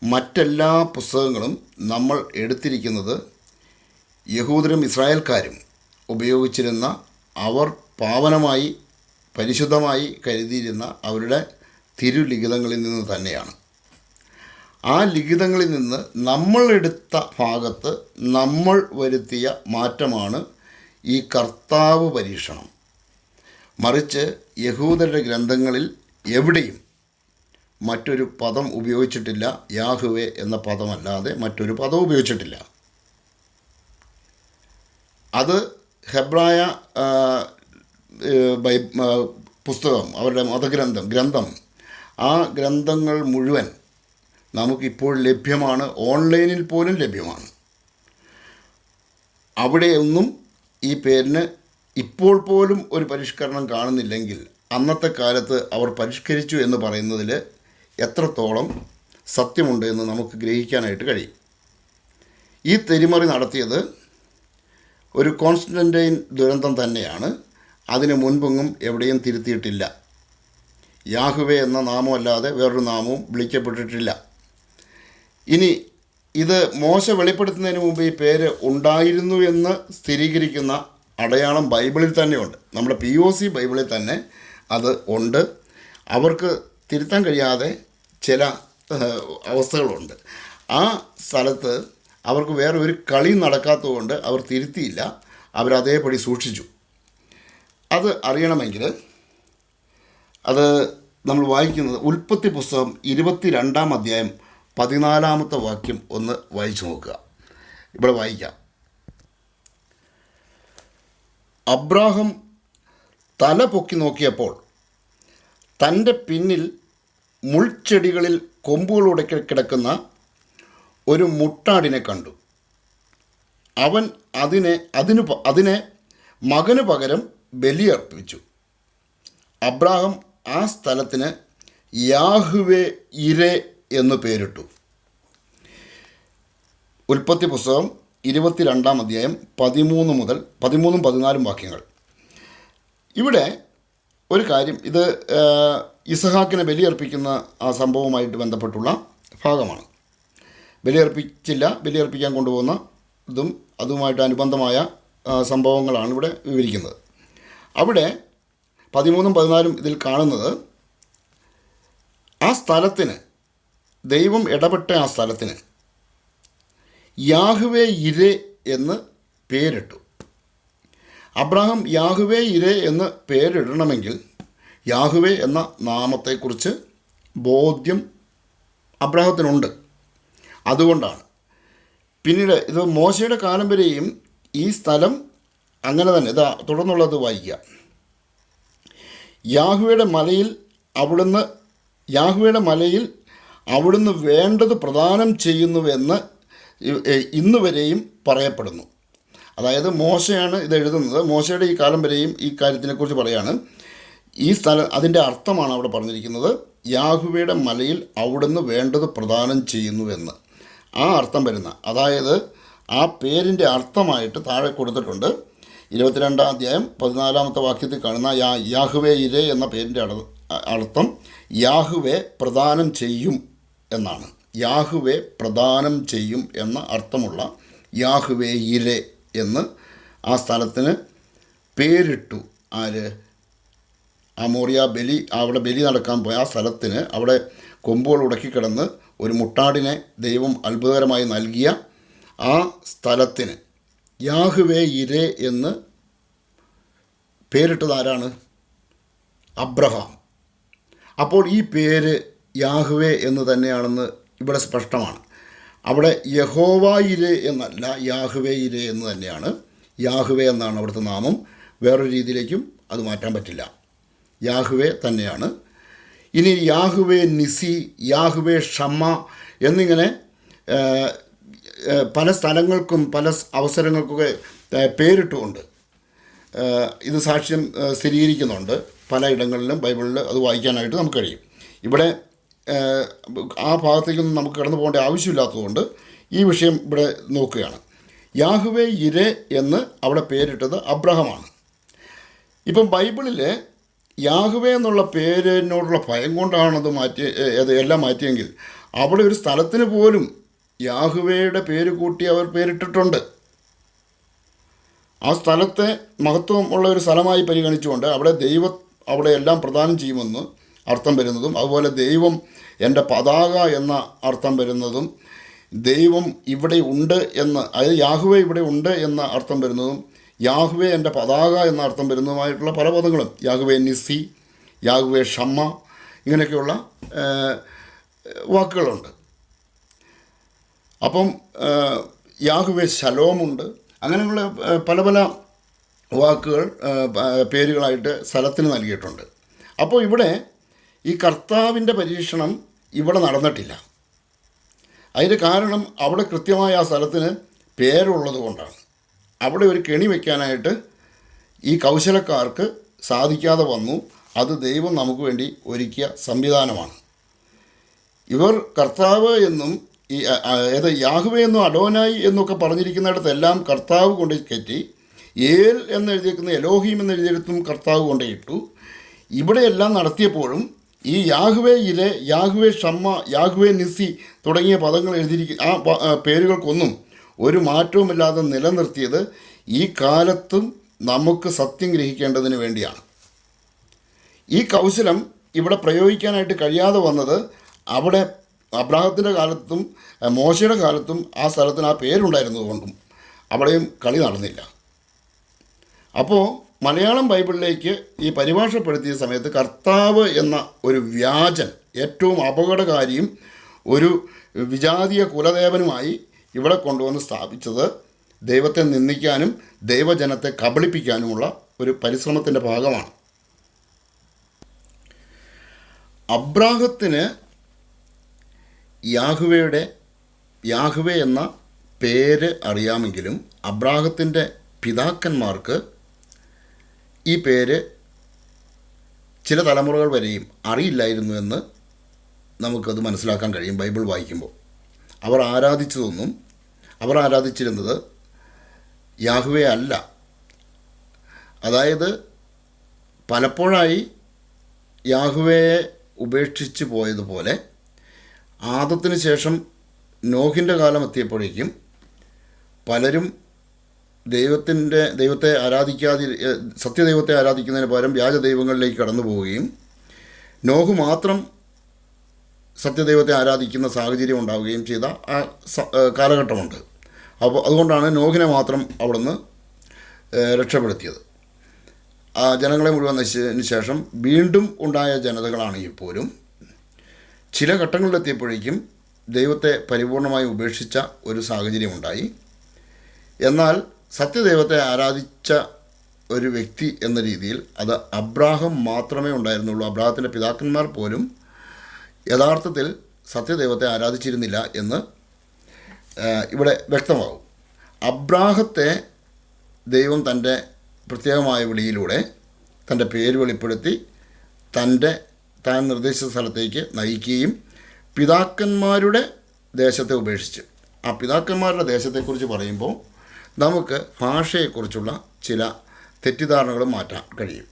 മറ്റെല്ലാ പുസ്തകങ്ങളും നമ്മൾ എടുത്തിരിക്കുന്നത് യഹൂദരും ഇസ്രായേൽക്കാരും ഉപയോഗിച്ചിരുന്ന, അവർ പാവനമായി പരിശുദ്ധമായി കരുതിയിരുന്ന അവരുടെ തിരുലിഖിതങ്ങളിൽ നിന്ന് തന്നെയാണ്. ആ ലിഖിതങ്ങളിൽ നിന്ന് നമ്മൾ എടുത്ത ഭാഗത്ത് നമ്മൾ വരുത്തിയ മാറ്റമാണ് ഈ കർത്താവ് പരീക്ഷണം. മറിച്ച് യഹൂദരുടെ ഗ്രന്ഥങ്ങളിൽ എവിടെയും മറ്റൊരു പദം ഉപയോഗിച്ചിട്ടില്ല. യാഹ്വേ എന്ന പദമല്ലാതെ മറ്റൊരു പദം ഉപയോഗിച്ചിട്ടില്ല. അത് ഹെബ്രായ ആ, പുസ്തകം, അവരുടെ ഗ്രന്ഥം, ആ ഗ്രന്ഥങ്ങൾ മുഴുവൻ നമുക്കിപ്പോൾ ലഭ്യമാണ്, ഓൺലൈനിൽ പോലും ലഭ്യമാണ്. അവിടെയൊന്നും ഈ പേരിന് ഇപ്പോൾ പോലും ഒരു പരിഷ്കരണം കാണുന്നില്ലെങ്കിൽ അന്നത്തെ കാലത്ത് അവർ പരിഷ്കരിച്ചു എന്ന് പറയുന്നതിൽ എത്രത്തോളം സത്യമുണ്ട് എന്ന് നമുക്ക് ഗ്രഹിക്കാനായിട്ട് കഴിയും. ഈ തെരിമറി നടത്തിയത് ഒരു കോൺസ്റ്റന്റൈൻ ദുരന്തം തന്നെയാണ്. അതിന് മുൻപെങ്ങും എവിടെയും തിരുത്തിയിട്ടില്ല. യാഹുവേ എന്ന നാമമല്ലാതെ വേറൊരു നാമവും വിളിക്കപ്പെട്ടിട്ടില്ല. ഇനി ഇത് മോശ വെളിപ്പെടുത്തുന്നതിന് മുമ്പ് ഈ പേര് ഉണ്ടായിരുന്നു എന്ന് സ്ഥിരീകരിക്കുന്ന അടയാളം ബൈബിളിൽ തന്നെയുണ്ട്. നമ്മുടെ POC ബൈബിളിൽ തന്നെ അത് ഉണ്ട്. അവർക്ക് തിരുത്താൻ കഴിയാതെ ചില അവസ്ഥകളുണ്ട്. ആ സ്ഥലത്ത് അവർക്ക് വേറെ ഒരു കളി നടക്കാത്തതുകൊണ്ട് അവർ തിരുത്തിയില്ല, അവരതേപടി സൂക്ഷിച്ചു. അത് അറിയണമെങ്കിൽ അത് നമ്മൾ വായിക്കുന്നത് ഉൽപ്പത്തി പുസ്തകം 22-ാം അധ്യായം 14-ാമത്തെ വാക്യം ഒന്ന് വായിച്ചു നോക്കുക. ഇവിടെ വായിക്കാം. അബ്രാഹം തല പൊക്കി നോക്കിയപ്പോൾ തൻ്റെ പിന്നിൽ മുൾച്ചെടികളിൽ കൊമ്പുകളോടെ കിടക്കുന്ന ഒരു മുട്ടാടിനെ കണ്ടു. അവൻ അതിനെ മകന് പകരം ബലിയർപ്പിച്ചു. അബ്രാഹം ആ സ്ഥലത്തിന് യാഹുവേ ഇരെ എന്ന് പേരിട്ടു. ഉൽപ്പത്തി പുസ്തകം 22-ാം അധ്യായം 13 മുതൽ 13-14 വാക്യങ്ങൾ. ഇവിടെ ഒരു കാര്യം, ഇത് ഇസഹാക്കിനെ ബലിയർപ്പിക്കുന്ന ആ സംഭവവുമായിട്ട് ബന്ധപ്പെട്ടുള്ള ഭാഗമാണ്. ബലിയർപ്പിക്കാൻ കൊണ്ടുപോകുന്ന അതുമായിട്ട് അനുബന്ധമായ സംഭവങ്ങളാണ് ഇവിടെ വിവരിക്കുന്നത്. അവിടെ 13-14 ഇതിൽ കാണുന്നത്, ആ സ്ഥലത്തിന്, ദൈവം ഇടപെട്ട ആ സ്ഥലത്തിന് യാഹുവേ ഇരെ എന്ന് പേരിട്ടു. അബ്രാഹാം യാഹുവേ ഇരെ എന്ന് പേരിടണമെങ്കിൽ യാഹുവേ എന്ന നാമത്തെക്കുറിച്ച് ബോധ്യം അബ്രാഹത്തിനുണ്ട്. അതുകൊണ്ടാണ്. പിന്നീട് ഇത് മോശയുടെ കാലം വരെയും ഈ സ്ഥലം അങ്ങനെ തന്നെ, ഇതാ തുടർന്നുള്ളത് വായിക്കുക. യാഹുവയുടെ മലയിൽ അവിടുന്ന് വേണ്ടത് പ്രദാനം ചെയ്യുന്നുവെന്ന് ഇന്ന് വരെയും പറയപ്പെടുന്നു. അതായത് മോശയാണ് ഇത് എഴുതുന്നത്. മോശയുടെ ഈ കാലം വരെയും ഈ കാര്യത്തിനെക്കുറിച്ച് പറയാണ്. ഈ സ്ഥലം, അതിൻ്റെ അർത്ഥമാണ് അവിടെ പറഞ്ഞിരിക്കുന്നത്. യാഹുവയുടെ മലയിൽ അവിടുന്ന് വേണ്ടത് പ്രദാനം ചെയ്യുന്നുവെന്ന്. ആ അർത്ഥം വരുന്ന, അതായത് ആ പേരിൻ്റെ അർത്ഥമായിട്ട് താഴെ കൊടുത്തിട്ടുണ്ട്. 22-ാം അധ്യായം 14-ാമത്തെ വാക്യത്തിൽ കാണുന്ന യാഹുവേ ഇരെ എന്ന പേരിൻ്റെ അർത്ഥം യാഹുവേ പ്രദാനം ചെയ്യും എന്നാണ്. യാഹുവേ പ്രദാനം ചെയ്യും എന്ന അർത്ഥമുള്ള യാഹുവേ ഇരെ എന്ന് ആ സ്ഥലത്തിന് പേരിട്ടു. ആര്? ആ മോറിയ അവിടെ ബലി നടക്കാൻ പോയ ആ സ്ഥലത്തിന്, അവിടെ കൊമ്പുകൾ ഉടക്കിക്കിടന്ന് ഒരു മുട്ടാടിനെ ദൈവം അത്ഭുതകരമായി നൽകിയ ആ സ്ഥലത്തിന് യാഹുവേ ഇരെ എന്ന് പേരിട്ടത് ആരാണ്? അബ്രഹാം. അപ്പോൾ ഈ പേര് യാഹുവേ എന്ന് തന്നെയാണെന്ന് ഇവിടെ സ്പഷ്ടമാണ്. അവിടെ യഹോവ ഇരെ എന്നല്ല, യാഹുവേ ഇരെ എന്ന് തന്നെയാണ്. യാഹുവേ എന്നാണ് അവിടുത്തെ നാമം. വേറൊരു രീതിയിലേക്കും അത് മാറ്റാൻ പറ്റില്ല. യാഹുവേ തന്നെയാണ്. ഇനി യാഹുവേ നിസി, യാഹുവേ ഷമ്മ എന്നിങ്ങനെ പല സ്ഥലങ്ങൾക്കും പല അവസരങ്ങൾക്കൊക്കെ പേരിട്ടുകൊണ്ട് ഇത് സാക്ഷ്യം സ്ഥിരീകരിക്കുന്നുണ്ട്. പലയിടങ്ങളിലും ബൈബിളിൽ അത് വായിക്കാനായിട്ട് നമുക്ക് കഴിയും. ഇവിടെ ആ ഭാഗത്തേക്കൊന്നും നമുക്ക് കടന്നു പോകേണ്ട ആവശ്യമില്ലാത്തതുകൊണ്ട് ഈ വിഷയം ഇവിടെ നോക്കുകയാണ്. യാഹുവേ ഇരെ എന്ന് അവിടെ പേരിട്ടത് അബ്രഹാമാണ്. ഇപ്പം ബൈബിളിൽ യാഹുവേ എന്നുള്ള പേരിനോടുള്ള ഭയം കൊണ്ടാണത് എല്ലാം മാറ്റിയെങ്കിൽ അവിടെ ഒരു സ്ഥലത്തിന് പോലും യാഹുവയുടെ പേര് കൂട്ടി അവർ പേരിട്ടിട്ടുണ്ട്. ആ സ്ഥലത്തെ മഹത്വം ഉള്ള ഒരു സ്ഥലമായി പരിഗണിച്ചുകൊണ്ട് അവിടെ എല്ലാം പ്രദാനം ചെയ്യുമെന്ന് അർത്ഥം വരുന്നതും, അതുപോലെ ദൈവം എൻ്റെ പതാക എന്ന അർത്ഥം വരുന്നതും, ദൈവം ഇവിടെ ഉണ്ട് എന്ന്, അതായത് യാഹുവേ ഇവിടെ ഉണ്ട് എന്ന അർത്ഥം വരുന്നതും, യാഹുവേ എൻ്റെ പതാക എന്ന അർത്ഥം വരുന്നതുമായിട്ടുള്ള പല പദങ്ങളും, യാഹുവേ നിസി, യാഹുവേ ഷമ്മ, ഇങ്ങനെയൊക്കെയുള്ള വാക്കുകളുണ്ട്. അപ്പം യാഹുവേ ശലോമുണ്ട്. അങ്ങനെയുള്ള പല പല വാക്കുകൾ പേരുകളായിട്ട് സ്ഥലത്തിന് നൽകിയിട്ടുണ്ട്. അപ്പോൾ ഇവിടെ ഈ കർത്താവിൻ്റെ പരീക്ഷണം ഇവിടെ നടന്നിട്ടില്ല. അതിൻ്റെ കാരണം അവിടെ കൃത്യമായ ആ സ്ഥലത്തിന് പേരുള്ളത് കൊണ്ടാണ്. അവിടെ ഒരു കെണി വയ്ക്കാനായിട്ട് ഈ കൗശലക്കാർക്ക് സാധിക്കാതെ വന്നു. അത് ദൈവം നമുക്ക് വേണ്ടി ഒരുക്കിയ സംവിധാനമാണ്. ഇവർ കർത്താവ് എന്നും യാഹ്വേ എന്നും അഡോനായി എന്നൊക്കെ പറഞ്ഞിരിക്കുന്നിടത്തെല്ലാം കർത്താവ് കൊണ്ട് കയറ്റി, ഏൽ എന്നെഴുതിയിരിക്കുന്ന എലോഹീം എന്നെഴുതിയിടത്തും കർത്താവ് കൊണ്ടേയിട്ടു. ഇവിടെയെല്ലാം നടത്തിയപ്പോഴും ഈ യാഹ്വേ ഇരെ, യാഹ്വേ ഷമ്മ, യാഹ്വേ നിസി തുടങ്ങിയ പദങ്ങൾ ആ പേരുകൾക്കൊന്നും ഒരു മാറ്റവുമില്ലാതെ നിലനിർത്തിയത് ഈ കാലത്തും നമുക്ക് സത്യം ഗ്രഹിക്കേണ്ടതിന് വേണ്ടിയാണ്. ഈ കൗശലം ഇവിടെ പ്രയോഗിക്കാനായിട്ട് കഴിയാതെ വന്നത് അവിടെ അബ്രാഹത്തിൻ്റെ കാലത്തും മോശയുടെ കാലത്തും ആ സ്ഥലത്തിന് ആ പേരുണ്ടായിരുന്നതുകൊണ്ടും അവിടെയും കളി നടന്നില്ല. അപ്പോൾ മലയാളം ബൈബിളിലേക്ക് ഈ പരിഭാഷപ്പെടുത്തിയ സമയത്ത് കർത്താവ് എന്ന ഒരു വ്യാജൻ, ഏറ്റവും അപകടകാരിയും ഒരു വിജാതീയ കുലദേവനുമായി ഇവിടെ കൊണ്ടുവന്ന് സ്ഥാപിച്ചത് ദൈവത്തെ നിന്ദിക്കാനും ദൈവജനത്തെ കബളിപ്പിക്കാനുമുള്ള ഒരു പരിശ്രമത്തിൻ്റെ ഭാഗമാണ്. അബ്രാഹത്തിന് യാഹ്വേ എന്ന പേര് അറിയാമെങ്കിലും അബ്രാഹത്തിൻ്റെ പിതാക്കന്മാർക്ക് ഈ പേര് ചില തലമുറകൾ വരെയും അറിയില്ലായിരുന്നു എന്ന് നമുക്കത് മനസ്സിലാക്കാൻ കഴിയും. ബൈബിൾ വായിക്കുമ്പോൾ അവർ ആരാധിച്ചിരുന്നത് യാഹ്വേ അല്ല. അതായത് പലപ്പോഴായി യാഹ്വേയെ ഉപേക്ഷിച്ച് പോയതുപോലെ ആദത്തിന് ശേഷം നോഹിൻ്റെ കാലം എത്തിയപ്പോഴേക്കും പലരും സത്യദൈവത്തെ ആരാധിക്കുന്നതിന് പകരം വ്യാജ ദൈവങ്ങളിലേക്ക് കടന്നു പോവുകയും നോഹ് മാത്രം സത്യദൈവത്തെ ആരാധിക്കുന്ന സാഹചര്യം ഉണ്ടാവുകയും ചെയ്ത ആ കാലഘട്ടമുണ്ട്. അപ്പോൾ അതുകൊണ്ടാണ് നോഹിനെ മാത്രം അവിടുന്ന് രക്ഷപ്പെടുത്തിയത്. ആ ജനങ്ങളെ മുഴുവൻ നശിച്ചതിന് ശേഷം വീണ്ടും ഉണ്ടായ ജനതകളാണെങ്കിൽ പോലും ചില ഘട്ടങ്ങളിലെത്തിയപ്പോഴേക്കും ദൈവത്തെ പരിപൂർണമായി ഉപേക്ഷിച്ച ഒരു സാഹചര്യമുണ്ടായി. എന്നാൽ സത്യദൈവത്തെ ആരാധിച്ച ഒരു വ്യക്തി എന്ന രീതിയിൽ അത് അബ്രാഹം മാത്രമേ ഉണ്ടായിരുന്നുള്ളൂ. അബ്രാഹത്തിൻ്റെ പിതാക്കന്മാർ പോലും യഥാർത്ഥത്തിൽ സത്യദൈവത്തെ ആരാധിച്ചിരുന്നില്ല എന്ന് ഇവിടെ വ്യക്തമാകും. അബ്രാഹത്തെ ദൈവം തൻ്റെ പ്രത്യേകമായ വിളിയിലൂടെ തൻ്റെ പേര് വെളിപ്പെടുത്തി താൻ നിർദ്ദേശിച്ച സ്ഥലത്തേക്ക് നയിക്കുകയും പിതാക്കന്മാരുടെ ദേശത്തെ ഉപേക്ഷിച്ച്, ആ പിതാക്കന്മാരുടെ ദേശത്തെക്കുറിച്ച് പറയുമ്പോൾ നമുക്ക് ഭാഷയെക്കുറിച്ചുള്ള ചില തെറ്റിദ്ധാരണകളും മാറ്റാൻ കഴിയും.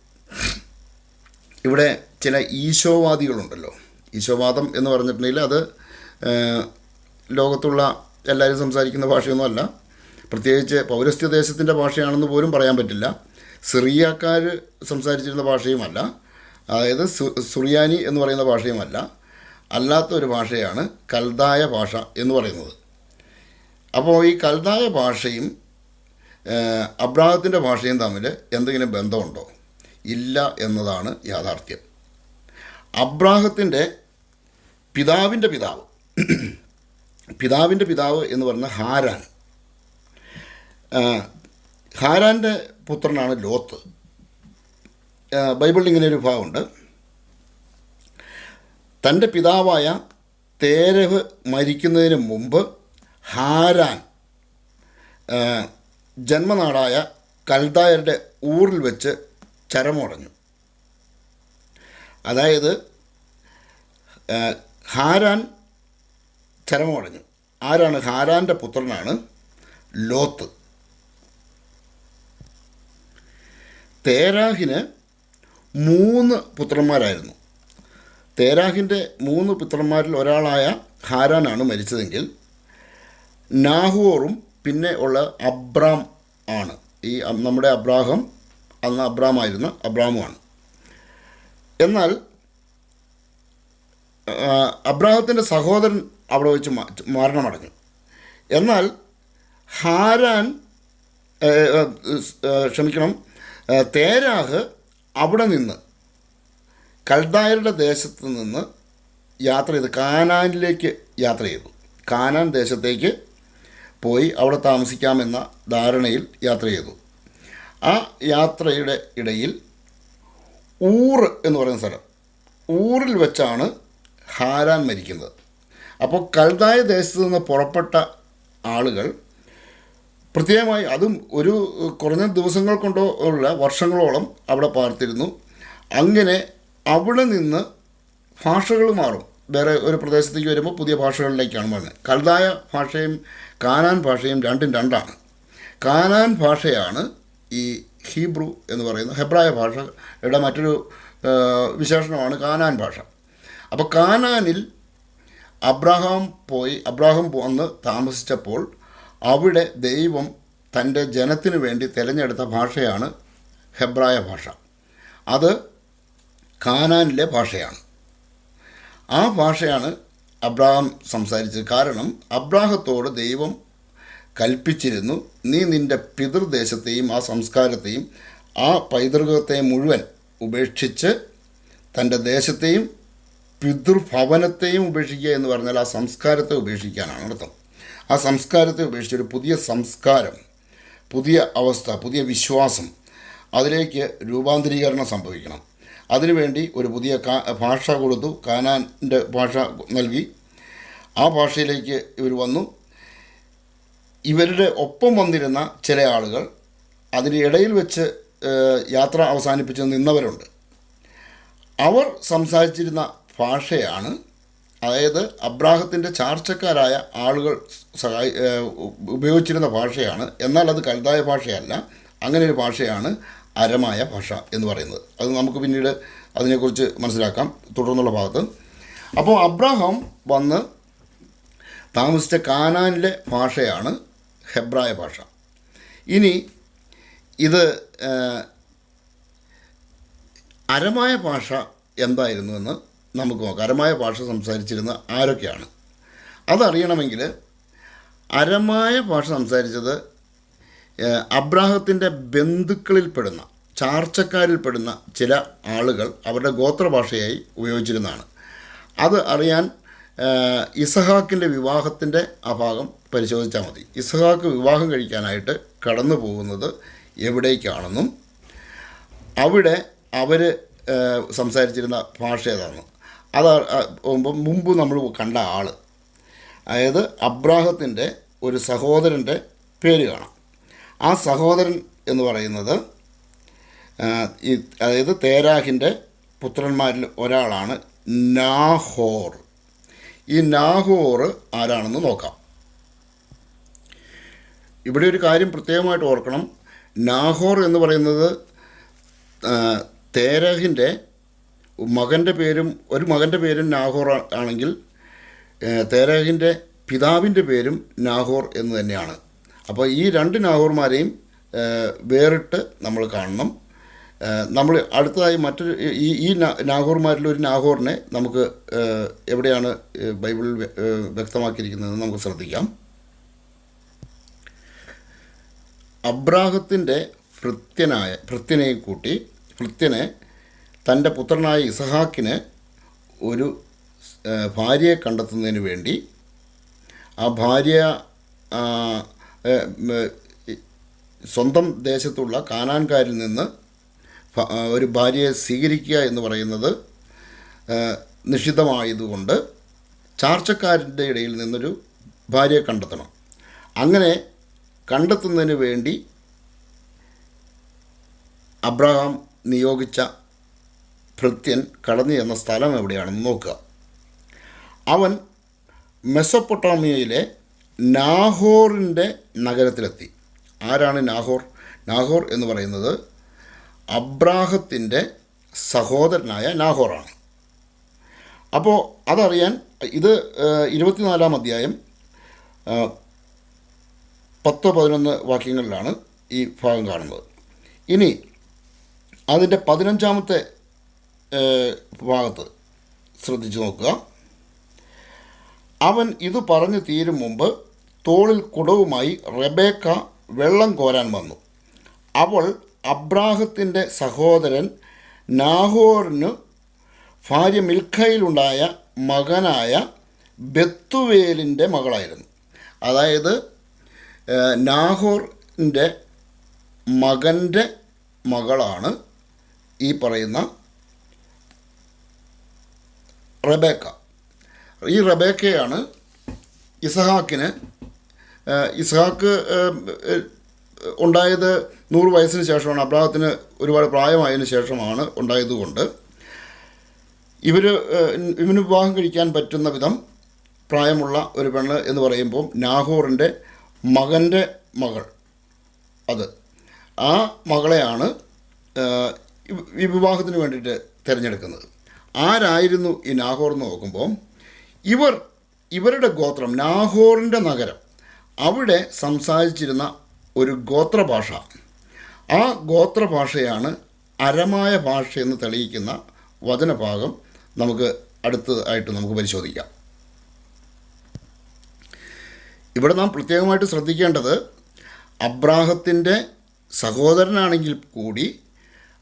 ഇവിടെ ചില ഈശോവാദികളുണ്ടല്ലോ. ഈശോവാദം എന്ന് പറഞ്ഞിട്ടുണ്ടെങ്കിൽ അത് ലോകത്തുള്ള എല്ലാവരും സംസാരിക്കുന്ന ഭാഷയൊന്നുമല്ല. പ്രത്യേകിച്ച് പൗരസ്ത്യ ദേശത്തിൻ്റെ ഭാഷയാണെന്ന് പോലും പറയാൻ പറ്റില്ല. സിറിയക്കാർ സംസാരിച്ചിരുന്ന ഭാഷയുമല്ല. അതായത് സുറിയാനി എന്ന് പറയുന്ന ഭാഷയുമല്ല. അല്ലാത്തൊരു ഭാഷയാണ് കൽദായ ഭാഷ എന്ന് പറയുന്നത്. അപ്പോൾ ഈ കൽദായ ഭാഷയും അബ്രാഹത്തിൻ്റെ ഭാഷയും തമ്മിൽ എന്തെങ്കിലും ബന്ധമുണ്ടോ? ഇല്ല എന്നതാണ് യാഥാർത്ഥ്യം. അബ്രാഹത്തിൻ്റെ പിതാവിൻ്റെ പിതാവ് എന്ന് പറയുന്ന ഹാരാൻ്റെ പുത്രനാണ് ലോത്ത്. ബൈബിളിൽ ഇങ്ങനെ ഒരു ഭാഗമുണ്ട്. തൻ്റെ പിതാവായ തേരഹ് മരിക്കുന്നതിന് മുമ്പ് ഹാരാൻ ജന്മനാടായ കൽദായരുടെ ഊറിൽ വെച്ച് ചരമടഞ്ഞു. അതായത് ഹാരാൻ ചരമടഞ്ഞു. ആരാണ്? ഹാരാൻ്റെ പുത്രനാണ് ലോത്ത്. തേരാഹിന് 3 പുത്രന്മാരായിരുന്നു. തേരാഹിൻ്റെ 3 പുത്രന്മാരിൽ ഒരാളായ ഹാരാനാണ് മരിച്ചതെങ്കിൽ നാഹോറും പിന്നെ ഉള്ള അബ്രാം ആണ്. ഈ നമ്മുടെ അബ്രാഹം അന്ന് അബ്രാമായിരുന്ന അബ്രാമുമാണ്. എന്നാൽ അബ്രാഹത്തിൻ്റെ സഹോദരൻ അവിടെ വെച്ച് മരണമടഞ്ഞു. എന്നാൽ തേരാഹ് അവിടെ നിന്ന് കൽദായരുടെ ദേശത്ത് നിന്ന് യാത്ര ചെയ്ത് കാനാനിലേക്ക് യാത്ര ചെയ്തു. കാനാൻ ദേശത്തേക്ക് പോയി അവിടെ താമസിക്കാമെന്ന ധാരണയിൽ യാത്ര ചെയ്തു. ആ യാത്രയുടെ ഇടയിൽ ഊർ എന്ന് പറയുന്ന സ്ഥലം, ഊറിൽ വെച്ചാണ് ഹാരാൻ മരിക്കുന്നത്. അപ്പോൾ കൽദായ ദേശത്ത് നിന്ന് പുറപ്പെട്ട ആളുകൾ പ്രത്യേകമായി, അതും ഒരു കുറഞ്ഞ ദിവസങ്ങൾ കൊണ്ടോ ഉള്ള വർഷങ്ങളോളം അവിടെ പാർത്തിരുന്നു. അങ്ങനെ അവിടെ നിന്ന് ഭാഷകൾ മാറും. വേറെ ഒരു പ്രദേശത്തേക്ക് വരുമ്പോൾ പുതിയ ഭാഷകളിലേക്കാണ് വരുന്നത്. കൽദായ ഭാഷയും കാനാൻ ഭാഷയും രണ്ടും രണ്ടാണ്. കാനാൻ ഭാഷയാണ് ഈ ഹീബ്രു എന്ന് പറയുന്ന ഹെബ്രായ ഭാഷയുടെ മറ്റൊരു വിശേഷണമാണ് കാനാൻ ഭാഷ. അപ്പോൾ കാനാനിൽ അബ്രാഹാം വന്ന് താമസിച്ചപ്പോൾ അവിടെ ദൈവം തൻ്റെ ജനത്തിനു വേണ്ടി തിരഞ്ഞെടുത്ത ഭാഷയാണ് ഹെബ്രായ ഭാഷ. അത് കാനാനിലെ ഭാഷയാണ്. ആ ഭാഷയാണ് അബ്രാഹാം സംസാരിച്ചത്. കാരണം അബ്രാഹത്തോട് ദൈവം കൽപ്പിച്ചിരുന്നു, നീ നിൻ്റെ പിതൃദേശത്തെയും ആ സംസ്കാരത്തെയും ആ പൈതൃകത്തെയും മുഴുവൻ ഉപേക്ഷിച്ച് തൻ്റെ ദേശത്തെയും പിതൃഭവനത്തെയും ഉപേക്ഷിക്കുക എന്ന് പറഞ്ഞാൽ ആ സംസ്കാരത്തെ ഉപേക്ഷിക്കാനാണ് അർത്ഥം. ആ സംസ്കാരത്തെ ഉപേക്ഷിച്ചൊരു പുതിയ സംസ്കാരം, പുതിയ അവസ്ഥ, പുതിയ വിശ്വാസം, അതിലേക്ക് രൂപാന്തരീകരണം സംഭവിക്കണം. അതിനുവേണ്ടി ഒരു പുതിയ ഭാഷ കൊടുത്തു. കാനാൻ്റെ ഭാഷ നൽകി. ആ ഭാഷയിലേക്ക് ഇവർ വന്നു. ഇവരുടെ ഒപ്പം വന്നിരുന്ന ചില ആളുകൾ അതിന് ഇടയിൽ വെച്ച് യാത്ര അവസാനിപ്പിച്ച് നിന്നവരുണ്ട്. അവർ സംസാരിച്ചിരുന്ന ഭാഷയാണ്, അതായത് അബ്രാഹത്തിൻ്റെ ചാർച്ചക്കാരായ ആളുകൾ ഉപയോഗിച്ചിരുന്ന ഭാഷയാണ്. എന്നാൽ അത് കൽദായ ഭാഷയല്ല. അങ്ങനെ ഒരു ഭാഷയാണ് അരമായ ഭാഷ എന്ന് പറയുന്നത്. അത് നമുക്ക് പിന്നീട് അതിനെക്കുറിച്ച് മനസ്സിലാക്കാം തുടർന്നുള്ള ഭാഗത്ത്. അപ്പോൾ അബ്രാഹാം വന്ന് താമസിച്ച കാനാനിലെ ഭാഷയാണ് ഹെബ്രായ ഭാഷ. ഇനി ഇത് അരമായ ഭാഷ എന്തായിരുന്നുവെന്ന് നമുക്ക് നോക്കാം. അരമായ ഭാഷ സംസാരിച്ചിരുന്ന ആരൊക്കെയാണ് അതറിയണമെങ്കിൽ, അരമായ ഭാഷ സംസാരിച്ചത് അബ്രാഹത്തിൻ്റെ ബന്ധുക്കളിൽപ്പെടുന്ന, ചാർച്ചക്കാരിൽപ്പെടുന്ന ചില ആളുകൾ അവരുടെ ഗോത്രഭാഷയായി ഉപയോഗിച്ചിരുന്നതാണ്. അത് അറിയാൻ ഇസഹാക്കിൻ്റെ വിവാഹത്തിൻ്റെ ആ ഭാഗം പരിശോധിച്ചാൽ മതി. ഇസഹാക്ക് വിവാഹം കഴിക്കാനായിട്ട് കടന്നു പോകുന്നത് എവിടേക്കാണെന്നും അവിടെ അവർ സംസാരിച്ചിരുന്ന ഭാഷ ഏതാണ്, അത് മുമ്പ് നമ്മൾ കണ്ട ആൾ, അതായത് അബ്രാഹത്തിൻ്റെ ഒരു സഹോദരൻ്റെ പേര് കാണാം. ആ സഹോദരൻ എന്ന് പറയുന്നത് അതായത് തേരാഹിൻ്റെ പുത്രന്മാരിൽ ഒരാളാണ് നാഹോർ. ഈ നാഹോർ ആരാണെന്ന് നോക്കാം. ഇവിടെ ഒരു കാര്യം പ്രത്യേകമായിട്ട് ഓർക്കണം. നാഹോർ എന്ന് പറയുന്നത് തേരാഹിൻ്റെ ഒരു മകൻ്റെ പേരും നാഹോർ ആണെങ്കിൽ തേരാഹിൻ്റെ പിതാവിൻ്റെ പേരും നാഹോർ എന്ന് തന്നെയാണ്. അപ്പോൾ ഈ രണ്ട് നാഹോർമാരെയും വേറിട്ട് നമ്മൾ കാണണം. നമ്മൾ അടുത്തതായി മറ്റൊരു ഈ നാഹോർമാരിൽ ഒരു നാഹോറിനെ നമുക്ക് എവിടെയാണ് ബൈബിളിൽ വ്യക്തമാക്കിയിരിക്കുന്നതെന്ന് നമുക്ക് ശ്രദ്ധിക്കാം. അബ്രാഹത്തിൻ്റെ ഭൃത്യനെ കൂട്ടി ഭൃത്യനെ തൻ്റെ പുത്രനായ ഇസഹാക്കിന് ഒരു ഭാര്യയെ കണ്ടെത്തുന്നതിന് വേണ്ടി ആ ഭാര്യ സ്വന്തം ദേശത്തുള്ള കാനാൻകാരിൽ നിന്ന് ഒരു ഭാര്യയെ സ്വീകരിക്കുക എന്ന് പറയുന്നത് നിഷിദ്ധമായതുകൊണ്ട് ചാർച്ചക്കാരുടെ ഇടയിൽ നിന്നൊരു ഭാര്യയെ കണ്ടെത്തണം. അങ്ങനെ കണ്ടെത്തുന്നതിന് വേണ്ടി അബ്രഹാം നിയോഗിച്ച ഭൃത്യൻ കടന്നു ചെന്ന സ്ഥലം എവിടെയാണെന്ന് നോക്കുക. അവൻ മെസൊപ്പൊട്ടാമിയയിലെ നാഹോറിൻ്റെ നഗരത്തിലെത്തി. ആരാണ് നാഹോർ? നാഹോർ എന്ന് പറയുന്നത് അബ്രാഹത്തിൻ്റെ സഹോദരനായ നാഹോറാണ്. അപ്പോൾ അതറിയാൻ ഇത് 24-ാം അധ്യായം 10-11 വാക്യങ്ങളിലാണ് ഈ ഭാഗം കാണുന്നത്. ഇനി അതിൻ്റെ 15-ാമത്തെ ഭാഗത്ത് ശ്രദ്ധിച്ചു നോക്കുക. അവൻ ഇത് പറഞ്ഞു തീരും മുമ്പ് തോളിൽ കുടവുമായി റെബേക്ക വെള്ളം കോരാൻ വന്നു. അവൾ അബ്രാഹത്തിൻ്റെ സഹോദരൻ നാഹോറിനു ഭാര്യ മിൽഖയിലുണ്ടായ മകനായ ബെത്തുവേലിൻ്റെ മകളായിരുന്നു. അതായത് നാഹോറിൻ്റെ മകൻ്റെ മകളാണ് ഈ പറയുന്ന റബേക്ക. ഈ റബേക്കയാണ് ഇസഹാക്കിന് ഇസഹാക്ക് ഉണ്ടായത് 100 വയസ്സിന് ശേഷമാണ്. അബ്രാഹത്തിന് ഒരുപാട് പ്രായമായതിനു ശേഷമാണ് ഉണ്ടായതുകൊണ്ട് ഇവന് വിവാഹം കഴിക്കാൻ പറ്റുന്ന വിധം പ്രായമുള്ള ഒരു പെണ്ണ് എന്ന് പറയുമ്പോൾ നാഹോറിൻ്റെ മകൻ്റെ മകൾ, ആ മകളെയാണ് ഈ വിവാഹത്തിന് വേണ്ടിയിട്ട് തിരഞ്ഞെടുക്കുന്നത്. ആരായിരുന്നു ഈ നാഹോർ എന്ന് നോക്കുമ്പോൾ ഇവരുടെ ഗോത്രം, നാഹോറിൻ്റെ നഗരം, അവിടെ സംസാരിച്ചിരുന്ന ഒരു ഗോത്രഭാഷ, ആ ഗോത്രഭാഷയാണ് അരമായ ഭാഷയെന്ന് തെളിയിക്കുന്ന വചനഭാഗം അടുത്തതായിട്ട് നമുക്ക് പരിശോധിക്കാം. ഇവിടെ നാം പ്രത്യേകമായിട്ട് ശ്രദ്ധിക്കേണ്ടത്, അബ്രാഹത്തിൻ്റെ സഹോദരനാണെങ്കിൽ കൂടി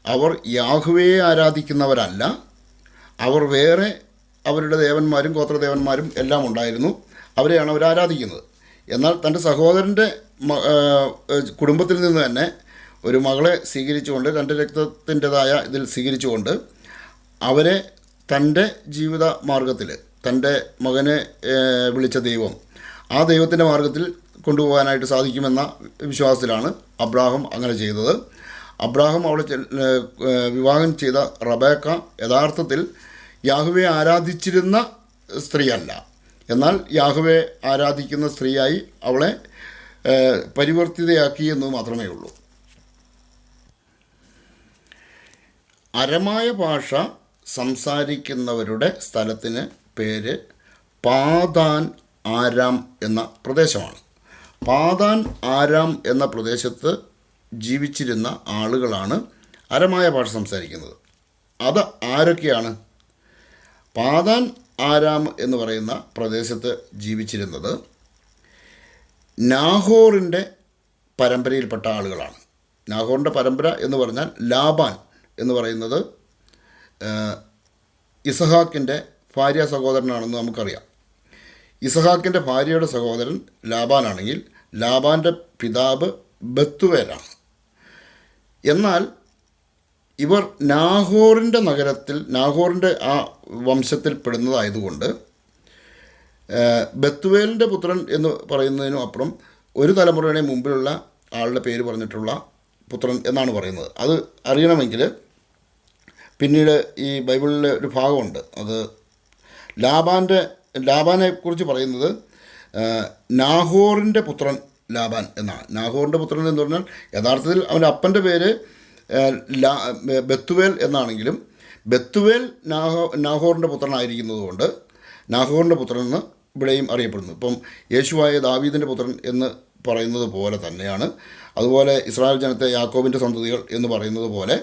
അവർ യാഹ്വയെ ആരാധിക്കുന്നവരല്ല. അവർ വേറെ അവരുടെ ദേവന്മാരും ഗോത്രദേവന്മാരും എല്ലാം ഉണ്ടായിരുന്നു, അവരെയാണ് അവർ ആരാധിക്കുന്നത്. എന്നാൽ തൻ്റെ സഹോദരൻ്റെ കുടുംബത്തിൽ നിന്ന് തന്നെ ഒരു മകളെ സ്വീകരിച്ചുകൊണ്ട്, തൻ്റെ രക്തത്തിൻ്റെതായ ഇതിൽ സ്വീകരിച്ചുകൊണ്ട് അവരെ തൻ്റെ ജീവിത മാർഗത്തിൽ, തൻ്റെ മകനെ വിളിച്ച ദൈവം, ആ ദൈവത്തിൻ്റെ മാർഗത്തിൽ കൊണ്ടുപോകാനായിട്ട് സാധിക്കുമെന്ന വിശ്വാസത്തിലാണ് അബ്രാഹം അങ്ങനെ ചെയ്തത്. അബ്രാഹം അവളെ വിവാഹം ചെയ്ത റബേക്ക യഥാർത്ഥത്തിൽ യാഹ്വയെ ആരാധിച്ചിരുന്ന സ്ത്രീയല്ല, എന്നാൽ യാഹ്വയെ ആരാധിക്കുന്ന സ്ത്രീയായി അവളെ പരിവർത്തിതയാക്കി എന്ന് മാത്രമേ ഉള്ളൂ. അരമായ ഭാഷ സംസാരിക്കുന്നവരുടെ സ്ഥലത്തിന് പേര് പാദാൻ ആരാം എന്ന പ്രദേശമാണ്. പാദാൻ ആരാം എന്ന പ്രദേശത്ത് ജീവിച്ചിരുന്ന ആളുകളാണ് അരമായ ഭാഷ സംസാരിക്കുന്നത്. അത് ആരൊക്കെയാണ്? പാദാൻ ആരാം എന്ന് പറയുന്ന പ്രദേശത്ത് ജീവിച്ചിരുന്നത് നാഹോറിൻ്റെ പരമ്പരയിൽപ്പെട്ട ആളുകളാണ്. നാഹോറിൻ്റെ പരമ്പര എന്ന് പറഞ്ഞാൽ ലാബാൻ എന്ന് പറയുന്നത് ഇസഹാക്കിൻ്റെ ഭാര്യ സഹോദരനാണെന്ന് നമുക്കറിയാം. ഇസഹാക്കിൻ്റെ ഭാര്യയുടെ സഹോദരൻ ലാബാനാണെങ്കിൽ ലാബാൻ്റെ പിതാവ് ബത്തുവേലാണ്. എന്നാൽ ഇവർ നാഹോറിൻ്റെ നഗരത്തിൽ, നാഹോറിൻ്റെ ആ വംശത്തിൽ പെടുന്നതായതുകൊണ്ട് ബത്തുവേലിൻ്റെ പുത്രൻ എന്ന് പറയുന്നതിനും അപ്പുറം ഒരു തലമുറയുടെ മുമ്പിലുള്ള ആളുടെ പേര് പറഞ്ഞിട്ടുള്ള പുത്രൻ എന്നാണ് പറയുന്നത്. അത് അറിയണമെങ്കിൽ പിന്നീട് ഈ ബൈബിളിലെ ഒരു ഭാഗമുണ്ട്, അത് ലാബാനെ കുറിച്ച് പറയുന്നത് നാഹോറിൻ്റെ പുത്രൻ ലാബാൻ എന്നാണ്. നാഹോറിൻ്റെ പുത്രൻ എന്ന് പറഞ്ഞാൽ യഥാർത്ഥത്തിൽ അവൻ്റെ അപ്പൻ്റെ പേര് ബത്തുവേൽ എന്നാണെങ്കിലും ബത്തുവേൽ നാഹോറിൻ്റെ പുത്രനായിരിക്കുന്നത് കൊണ്ട് നാഹോറിൻ്റെ പുത്രൻ എന്ന് ഇവിടെയും അറിയപ്പെടുന്നു. ഇപ്പം യേശുവായ ദാവീദിൻ്റെ പുത്രൻ എന്ന് പറയുന്നത് പോലെ തന്നെയാണ്. അതുപോലെ ഇസ്രായേൽ ജനത്തെ യാക്കോബിൻ്റെ സന്തതികൾ എന്ന് പറയുന്നത് പോലെ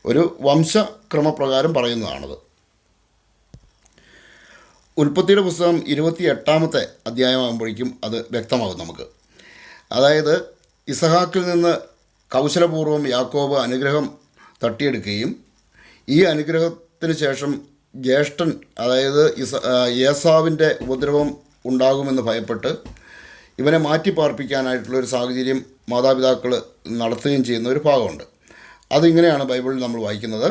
ഒരു വംശക്രമപ്രകാരം പറയുന്നതാണത്. ഉൽപ്പത്തിയുടെ പുസ്തകം 28-ാമത്തെ അധ്യായമാകുമ്പോഴേക്കും അത് വ്യക്തമാകും നമുക്ക്. അതായത് ഇസഹാക്കിൽ നിന്ന് കൗശലപൂർവ്വം യാക്കോബ് അനുഗ്രഹം തട്ടിയെടുക്കുകയും ഈ അനുഗ്രഹത്തിന് ശേഷം ജ്യേഷ്ഠൻ, അതായത് ഏസാവിൻ്റെ ഉപദ്രവം ഉണ്ടാകുമെന്ന് ഭയപ്പെട്ട് ഇവനെ മാറ്റിപ്പാർപ്പിക്കാനായിട്ടുള്ളൊരു സാഹചര്യം മാതാപിതാക്കൾ നടത്തുകയും ചെയ്യുന്ന ഒരു ഭാഗമുണ്ട്. അതിങ്ങനെയാണ് ബൈബിളിൽ നമ്മൾ വായിക്കുന്നത്.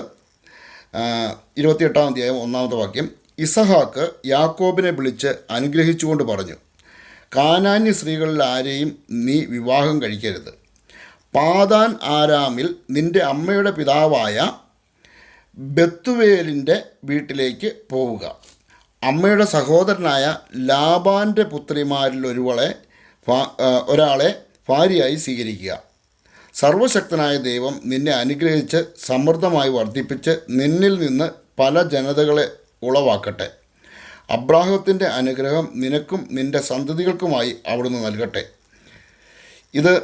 28-ാം അധ്യായം 1-ാമത്തെ വാക്യം, ഇസഹാക്ക് യാക്കോബിനെ വിളിച്ച് അനുഗ്രഹിച്ചുകൊണ്ട് പറഞ്ഞു, കാനാന്യ സ്ത്രീകളിൽ ആരെയും നീ വിവാഹം കഴിക്കരുത്. പാദാൻ ആരാമിൽ നിൻ്റെ അമ്മയുടെ പിതാവായ ബത്തുവേലിൻ്റെ വീട്ടിലേക്ക് പോവുക. അമ്മയുടെ സഹോദരനായ ലാബാൻ്റെ പുത്രിമാരിൽ ഒരാളെ ഭാര്യയായി സ്വീകരിക്കുക. സർവശക്തനായ ദൈവം നിന്നെ അനുഗ്രഹിച്ച് സമൃദ്ധമായി വർദ്ധിപ്പിച്ച് നിന്നിൽ നിന്ന് പല ജനതകളെ ഉളവാക്കട്ടെ. അബ്രാഹത്തിൻ്റെ അനുഗ്രഹം നിനക്കും നിൻ്റെ സന്തതികൾക്കുമായി അവിടുന്ന് നൽകട്ടെ. ഇത്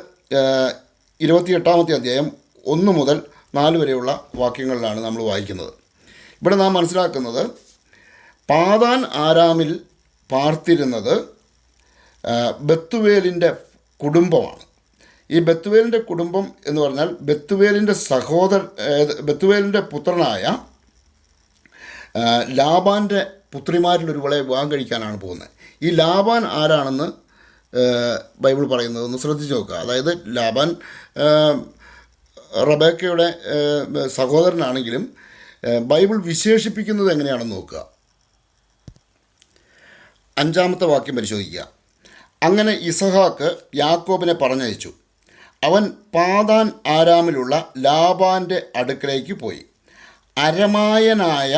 28-ാമത്തെ അധ്യായം 1 മുതൽ 4 വരെയുള്ള വാക്യങ്ങളിലാണ് നമ്മൾ വായിക്കുന്നത്. ഇവിടെ നാം മനസ്സിലാക്കുന്നത് പാദാൻ ആരാമിൽ പാർത്തിരുന്നത് ബത്തുവേലിൻ്റെ കുടുംബമാണ്. ഈ ബത്തുവേലിൻ്റെ കുടുംബം എന്ന് പറഞ്ഞാൽ ബത്തുവേലിൻ്റെ പുത്രനായ ലാബാൻ്റെ പുത്രിമാരിൽ ഒരുവളെ വിവാഹം കഴിക്കാനാണ് പോകുന്നത്. ഈ ലാബാൻ ആരാണെന്ന് ബൈബിൾ പറയുന്നതെന്ന് ശ്രദ്ധിച്ച് നോക്കുക. അതായത് ലാബാൻ റബേക്കയുടെ സഹോദരനാണെങ്കിലും ബൈബിൾ വിശേഷിപ്പിക്കുന്നത് എങ്ങനെയാണെന്ന് നോക്കുക. 5-ാമത്തെ വാക്യം പരിശോധിക്കുക. അങ്ങനെ ഇസഹാക്ക് യാക്കോബിനെ പറഞ്ഞയച്ചു. അവൻ പാതാൻ ആരാമിലുള്ള ലാബാൻ്റെ അടുക്കലേക്ക് പോയി. അരമായനായ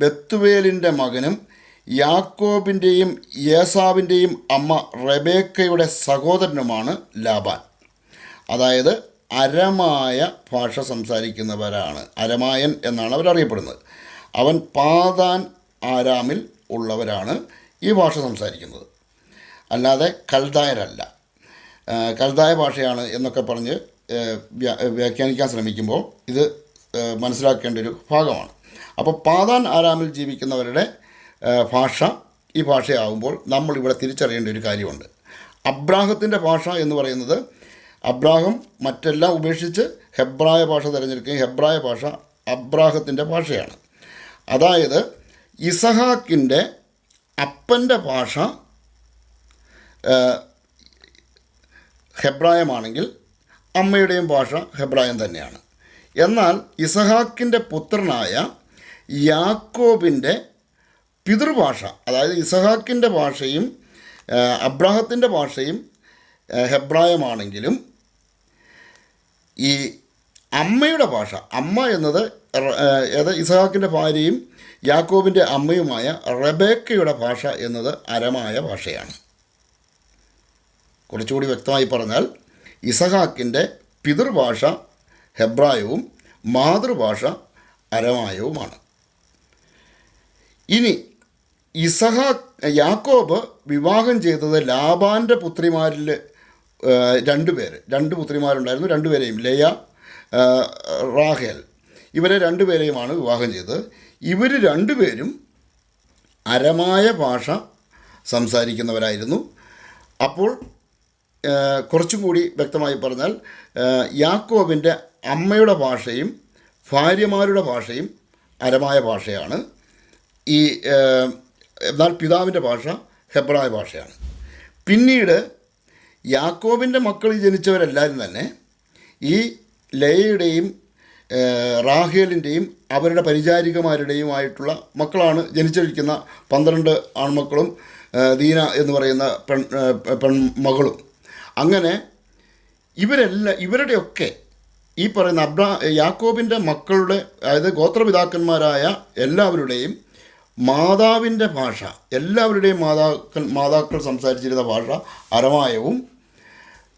ബെത്തുവേലിൻ്റെ മകനും യാക്കോബിൻ്റെയും ഏസാവിൻ്റെയും അമ്മ റബേക്കയുടെ സഹോദരനുമാണ് ലാബാൻ. അതായത് അരമായ ഭാഷ സംസാരിക്കുന്നവരാണ്, അരമായൻ എന്നാണ് അവരറിയപ്പെടുന്നത്. അവൻ പാതാൻ ആരാമിൽ ഉള്ളവരാണ് ഈ ഭാഷ സംസാരിക്കുന്നത്, അല്ലാതെ കൽദായരല്ല. കൽദായ ഭാഷയാണ് എന്നൊക്കെ പറഞ്ഞ് വ്യാഖ്യാനിക്കാൻ ശ്രമിക്കുമ്പോൾ ഇത് മനസ്സിലാക്കേണ്ട ഒരു ഭാഗമാണ്. അപ്പോൾ പാതാൻ ആരാമിൽ ജീവിക്കുന്നവരുടെ ഭാഷ ഈ ഭാഷയാവുമ്പോൾ നമ്മളിവിടെ തിരിച്ചറിയേണ്ട ഒരു കാര്യമുണ്ട്. അബ്രാഹത്തിൻ്റെ ഭാഷ എന്ന് പറയുന്നത്, അബ്രാഹം മറ്റെല്ലാം ഉപേക്ഷിച്ച് ഹെബ്രായ ഭാഷ തിരഞ്ഞെടുക്കുകയും ഹെബ്രായ ഭാഷ അബ്രാഹത്തിൻ്റെ ഭാഷയാണ്. അതായത് ഇസഹാക്കിൻ്റെ അപ്പൻ്റെ ഭാഷ ഹെബ്രായമാണെങ്കിൽ അമ്മയുടെയും ഭാഷ ഹെബ്രായം തന്നെയാണ്. എന്നാൽ ഇസഹാക്കിൻ്റെ പുത്രനായ യാക്കോബിൻ്റെ പിതൃഭാഷ, അതായത് ഇസഹാക്കിൻ്റെ ഭാഷയും അബ്രാഹത്തിൻ്റെ ഭാഷയും ഹെബ്രായമാണെങ്കിലും ഈ അമ്മയുടെ ഭാഷ, അമ്മ എന്നത് ഇസഹാക്കിൻ്റെ ഭാര്യയും യാക്കോബിൻ്റെ അമ്മയുമായ റബേക്കയുടെ ഭാഷ എന്നത് അരമായ ഭാഷയാണ്. കുറച്ചുകൂടി വ്യക്തമായി പറഞ്ഞാൽ ഇസഹാക്കിൻ്റെ പിതൃഭാഷ ഹെബ്രായവും മാതൃഭാഷ അരമായവുമാണ്. ഇനി യാക്കോബ് വിവാഹം ചെയ്തത് ലാബാൻ്റെ പുത്രിമാരിൽ രണ്ട് പുത്രിമാരുണ്ടായിരുന്നു. രണ്ടുപേരെയും, ലെയ, റാഹേൽ, ഇവരെ രണ്ടുപേരെയുമാണ് വിവാഹം ചെയ്തത്. ഇവർ രണ്ടുപേരും അരമായ ഭാഷ സംസാരിക്കുന്നവരായിരുന്നു. അപ്പോൾ കുറച്ചും കൂടി വ്യക്തമായി പറഞ്ഞാൽ യാക്കോബിൻ്റെ അമ്മയുടെ ഭാഷയും ഭാര്യമാരുടെ ഭാഷയും അരമായ ഭാഷയാണ്. എന്നാൽ പിതാവിൻ്റെ ഭാഷ ഹെബ്രായ ഭാഷയാണ്. പിന്നീട് യാക്കോബിൻ്റെ മക്കളിൽ ജനിച്ചവരെല്ലാവരും തന്നെ ഈ ലേയയുടെയും റാഹേലിൻ്റെയും അവരുടെ പരിചാരികമാരുടെയുമായിട്ടുള്ള മക്കളാണ്. ജനിച്ചിരിക്കുന്ന 12 ആൺമക്കളും ദീന എന്ന് പറയുന്ന പെൺമകളും. അങ്ങനെ ഇവരുടെയൊക്കെ ഈ പറയുന്ന യാക്കോബിൻ്റെ മക്കളുടെ, അതായത് ഗോത്രപിതാക്കന്മാരായ എല്ലാവരുടെയും മാതാവിൻ്റെ ഭാഷ, എല്ലാവരുടെയും മാതാക്കൾ സംസാരിച്ചിരുന്ന ഭാഷ അരമായവും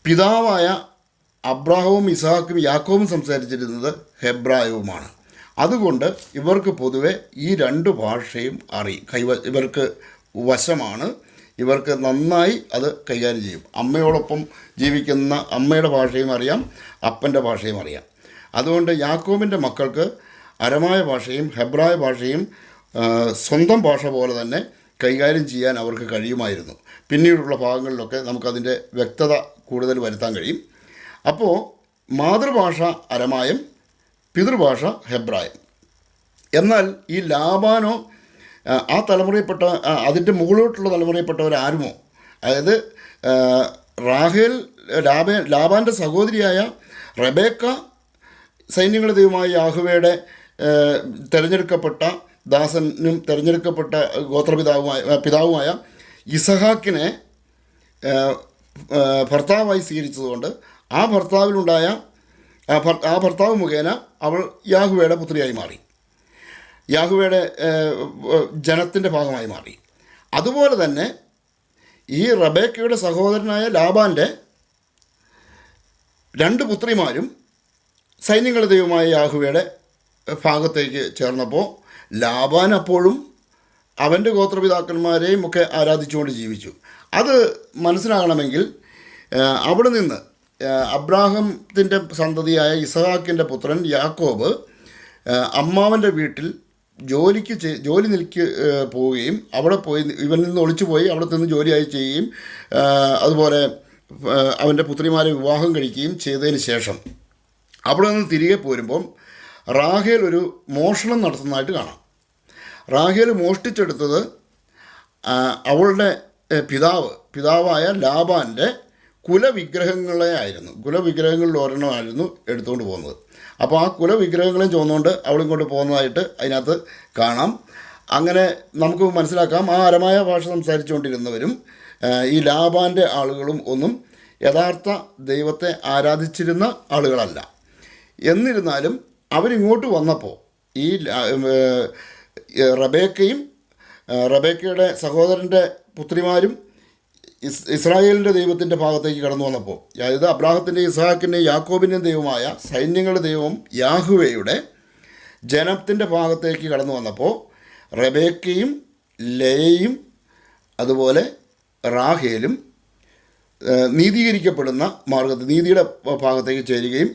പിതാവായ അബ്രാഹവും ഇസഹാക്കും യാക്കോബും സംസാരിച്ചിരുന്നത് ഹെബ്രായവുമാണ്. അതുകൊണ്ട് ഇവർക്ക് പൊതുവെ ഈ 2 ഭാഷയും ഇവർക്ക് വശമാണ്. ഇവർക്ക് നന്നായി അത് കൈകാര്യം ചെയ്യും. അമ്മയോടൊപ്പം ജീവിക്കുന്ന അമ്മയുടെ ഭാഷയും അറിയാം, അപ്പൻ്റെ ഭാഷയും അറിയാം. അതുകൊണ്ട് യാക്കോബിൻ്റെ മക്കൾക്ക് അരമായ ഭാഷയും ഹെബ്രായ ഭാഷയും സ്വന്തം ഭാഷ പോലെ തന്നെ കൈകാര്യം ചെയ്യാൻ അവർക്ക് കഴിയുമായിരുന്നു. പിന്നീടുള്ള ഭാഗങ്ങളിലൊക്കെ നമുക്കതിൻ്റെ വ്യക്തത കൂടുതൽ വരുത്താൻ കഴിയും. അപ്പോൾ മാതൃഭാഷ അരമായം, പിതൃഭാഷ ഹെബ്രായം. എന്നാൽ ഈ ലാബാനോ ആ തലമുറയിൽപ്പെട്ട, അതിൻ്റെ മുകളിലോട്ടുള്ള തലമുറയിൽപ്പെട്ടവരാരുമോ, അതായത് റാഹേൽ ലാബാൻ്റെ സഹോദരിയായ റബേക്ക സൈന്യങ്ങളുടെ ദൈവമായ യാഹ്വേയുടെ തിരഞ്ഞെടുക്കപ്പെട്ട ദാസനും തിരഞ്ഞെടുക്കപ്പെട്ട പിതാവുമായ ഇസഹാക്കിനെ ഭർത്താവായി സ്വീകരിച്ചതുകൊണ്ട് ആ ഭർത്താവ് മുഖേന അവൾ യാഹ്വേയുടെ പുത്രിയായി മാറി, യാഹ്വേയുടെ ജനത്തിൻ്റെ ഭാഗമായി മാറി. അതുപോലെ തന്നെ ഈ റബേക്കയുടെ സഹോദരനായ ലാബാൻ്റെ 2 പുത്രിമാരും സൈന്യങ്ങളുടെ ദൈവമായ യാഹ്വേയുടെ ഭാഗത്തേക്ക് ചേർന്നപ്പോൾ ലാബാൻ അപ്പോഴും അവൻ്റെ ഗോത്രപിതാക്കന്മാരെയും ഒക്കെ ആരാധിച്ചുകൊണ്ട് ജീവിച്ചു. അത് മനസ്സിലാകണമെങ്കിൽ അവിടെ നിന്ന് അബ്രാഹത്തിൻ്റെ സന്തതിയായ ഇസഹാക്കിൻ്റെ പുത്രൻ യാക്കോബ് അമ്മാവൻ്റെ വീട്ടിൽ ജോലി നിൽക്ക് പോവുകയും അവിടെ പോയി ഇവനിൽ നിന്ന് ഒളിച്ചു പോയി അവിടെ നിന്ന് ജോലിയായി ചെയ്യുകയും അതുപോലെ അവൻ്റെ പുത്രിമാരെ വിവാഹം കഴിക്കുകയും ചെയ്തതിന് ശേഷം അവിടെ നിന്ന് തിരികെ പോരുമ്പം റാഹേൽ ഒരു മോഷണം നടത്തുന്നതായിട്ട് കാണാം. റാഹേൽ മോഷ്ടിച്ചെടുത്തത് അവളുടെ പിതാവായ ലാബാൻ്റെ കുലവിഗ്രഹങ്ങളിൽ ഒരെണ്ണമായിരുന്നു എടുത്തുകൊണ്ട് പോകുന്നത്. അപ്പോൾ ആ കുലവിഗ്രഹങ്ങളെയും ചുമന്നുകൊണ്ട് അവളും കൊണ്ട് പോകുന്നതായിട്ട് അതിനകത്ത് കാണാം. അങ്ങനെ നമുക്ക് മനസ്സിലാക്കാം ആ അരമായ ഭാഷ സംസാരിച്ചുകൊണ്ടിരുന്നവരും ഈ ലാബാൻ്റെ ആളുകളും ഒന്നും യഥാർത്ഥ ദൈവത്തെ ആരാധിച്ചിരുന്ന ആളുകളല്ല. എന്നിരുന്നാലും അവരിങ്ങോട്ട് വന്നപ്പോൾ ഈ റബേക്കയുടെ സഹോദരൻ്റെ പുത്രിമാരും ഇസ്രായേലിൻ്റെ ദൈവത്തിൻ്റെ ഭാഗത്തേക്ക് കടന്നു വന്നപ്പോൾ, അതായത് അബ്രാഹത്തിൻ്റെ ഇസ്ഹാക്കിൻ്റെയും യാക്കോബിൻ്റെയും ദൈവമായ സൈന്യങ്ങളുടെ ദൈവം യാഹുവയുടെ ജനത്തിൻ്റെ ഭാഗത്തേക്ക് കടന്നു വന്നപ്പോൾ റബേക്കയും ലേയയും അതുപോലെ റാഹേലും നീതീകരിക്കപ്പെടുന്ന മാർഗത്തിൽ നീതിയുടെ ഭാഗത്തേക്ക് ചേരുകയും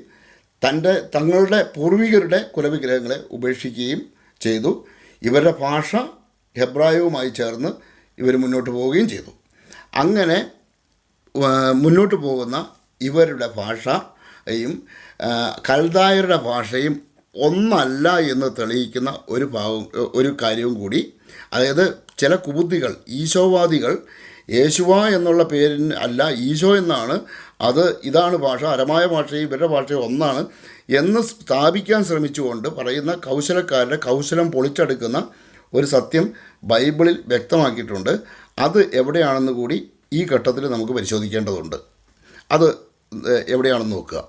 തങ്ങളുടെ പൂർവികരുടെ കുലവിഗ്രഹങ്ങളെ ഉപേക്ഷിക്കുകയും ചെയ്തു. ഇവരുടെ ഭാഷ ഹെബ്രായവുമായി ചേർന്ന് ഇവർ മുന്നോട്ട് പോവുകയും ചെയ്തു. അങ്ങനെ മുന്നോട്ട് പോകുന്ന ഇവരുടെ ഭാഷയും കൽദായരുടെ ഭാഷയും ഒന്നല്ല എന്ന് തെളിയിക്കുന്ന ഒരു കാര്യവും കൂടി, അതായത് ചില കുബുദ്ധികൾ, ഈശോവാദികൾ യേശുവ എന്നുള്ള പേരിന് അല്ല ഈശോ എന്നാണ്, ഇതാണ് ഭാഷ, അരമായ ഭാഷയും ഇവരുടെ ഭാഷയും ഒന്നാണ് എന്ന് സ്ഥാപിക്കാൻ ശ്രമിച്ചുകൊണ്ട് പറയുന്ന കൗശലക്കാരുടെ കൗശലം പൊളിച്ചെടുക്കുന്ന ഒരു സത്യം ബൈബിളിൽ വ്യക്തമാക്കിയിട്ടുണ്ട്. അത് എവിടെയാണെന്ന് കൂടി ഈ ഘട്ടത്തിൽ നമുക്ക് പരിശോധിക്കേണ്ടതുണ്ട്. അത് എവിടെയാണെന്ന് നോക്കുക.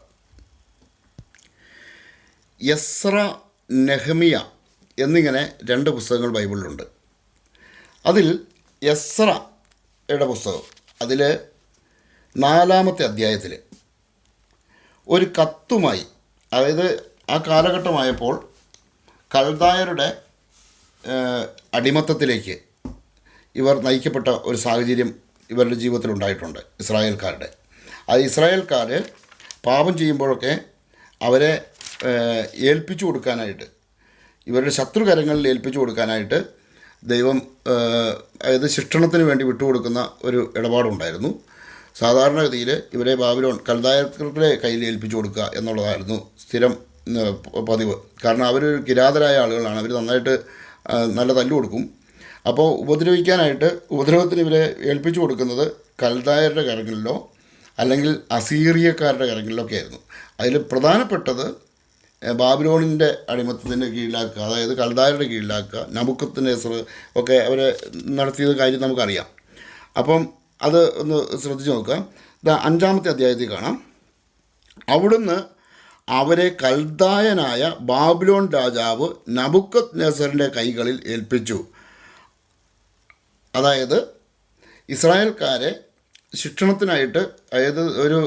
എസ്ര, നെഹ്മിയ എന്നിങ്ങനെ 2 പുസ്തകങ്ങൾ ബൈബിളിലുണ്ട്. അതിൽ എസ്രയുടെ പുസ്തകം, അതിൽ 4-ാമത്തെ അധ്യായത്തിൽ ഒരു കത്തുമായി, അതായത് ആ കാലഘട്ടമായപ്പോൾ കൽദായരുടെ അടിമത്തത്തിലേക്ക് ഇവർ നയിക്കപ്പെട്ട ഒരു സാഹചര്യം ഇവരുടെ ജീവിതത്തിൽ ഉണ്ടായിട്ടുണ്ട്, ഇസ്രായേൽക്കാരുടെ. ഇസ്രായേൽക്കാർ പാപം ചെയ്യുമ്പോഴൊക്കെ അവരെ ഏൽപ്പിച്ചു കൊടുക്കാനായിട്ട്, ഇവരുടെ ശത്രുകരങ്ങളിൽ ഏൽപ്പിച്ചു കൊടുക്കാനായിട്ട് ദൈവം അതായത് ശിക്ഷണത്തിന് വേണ്ടി വിട്ടുകൊടുക്കുന്ന ഒരു ഇടപാടുണ്ടായിരുന്നു. സാധാരണഗതിയിൽ ഇവരെ കൽദായരുടെ കയ്യിൽ ഏൽപ്പിച്ചു കൊടുക്കുക എന്നുള്ളതായിരുന്നു സ്ഥിരം പതിവ്. കാരണം അവരൊരു കിരാതരായ ആളുകളാണ്, അവർ നന്നായിട്ട് നല്ല തല്ലു കൊടുക്കും. അപ്പോൾ ഉപദ്രവത്തിന് ഇവരെ ഏൽപ്പിച്ചു കൊടുക്കുന്നത് കൽദായരുടെ കരങ്ങളിലോ അല്ലെങ്കിൽ അസീറിയക്കാരുടെ കരങ്ങളിലൊക്കെ ആയിരുന്നു. അതിൽ പ്രധാനപ്പെട്ടത് ബാബിലോണിൻ്റെ അടിമത്തത്തിൻ്റെ കീഴിലാക്കുക, അതായത് കൽദായരുടെ കീഴിലാക്കുക, നബുക്കദ്നേസർ ഒക്കെ അവരെ നടത്തിയത് കാര്യം നമുക്കറിയാം. അപ്പം അത് ഒന്ന് ശ്രദ്ധിച്ച് നോക്കുക. 5-ാമത്തെ അധ്യായത്തിൽ കാണാം, അവിടുന്ന് അവരെ കൽദായനായ ബാബിലോൺ രാജാവ് നബുക്കദ്നേസറിൻ്റെ കൈകളിൽ ഏൽപ്പിച്ചു. അതായത് ഇസ്രായേൽക്കാരെ ശിക്ഷണത്തിനായിട്ട്, അതായത് ഒരു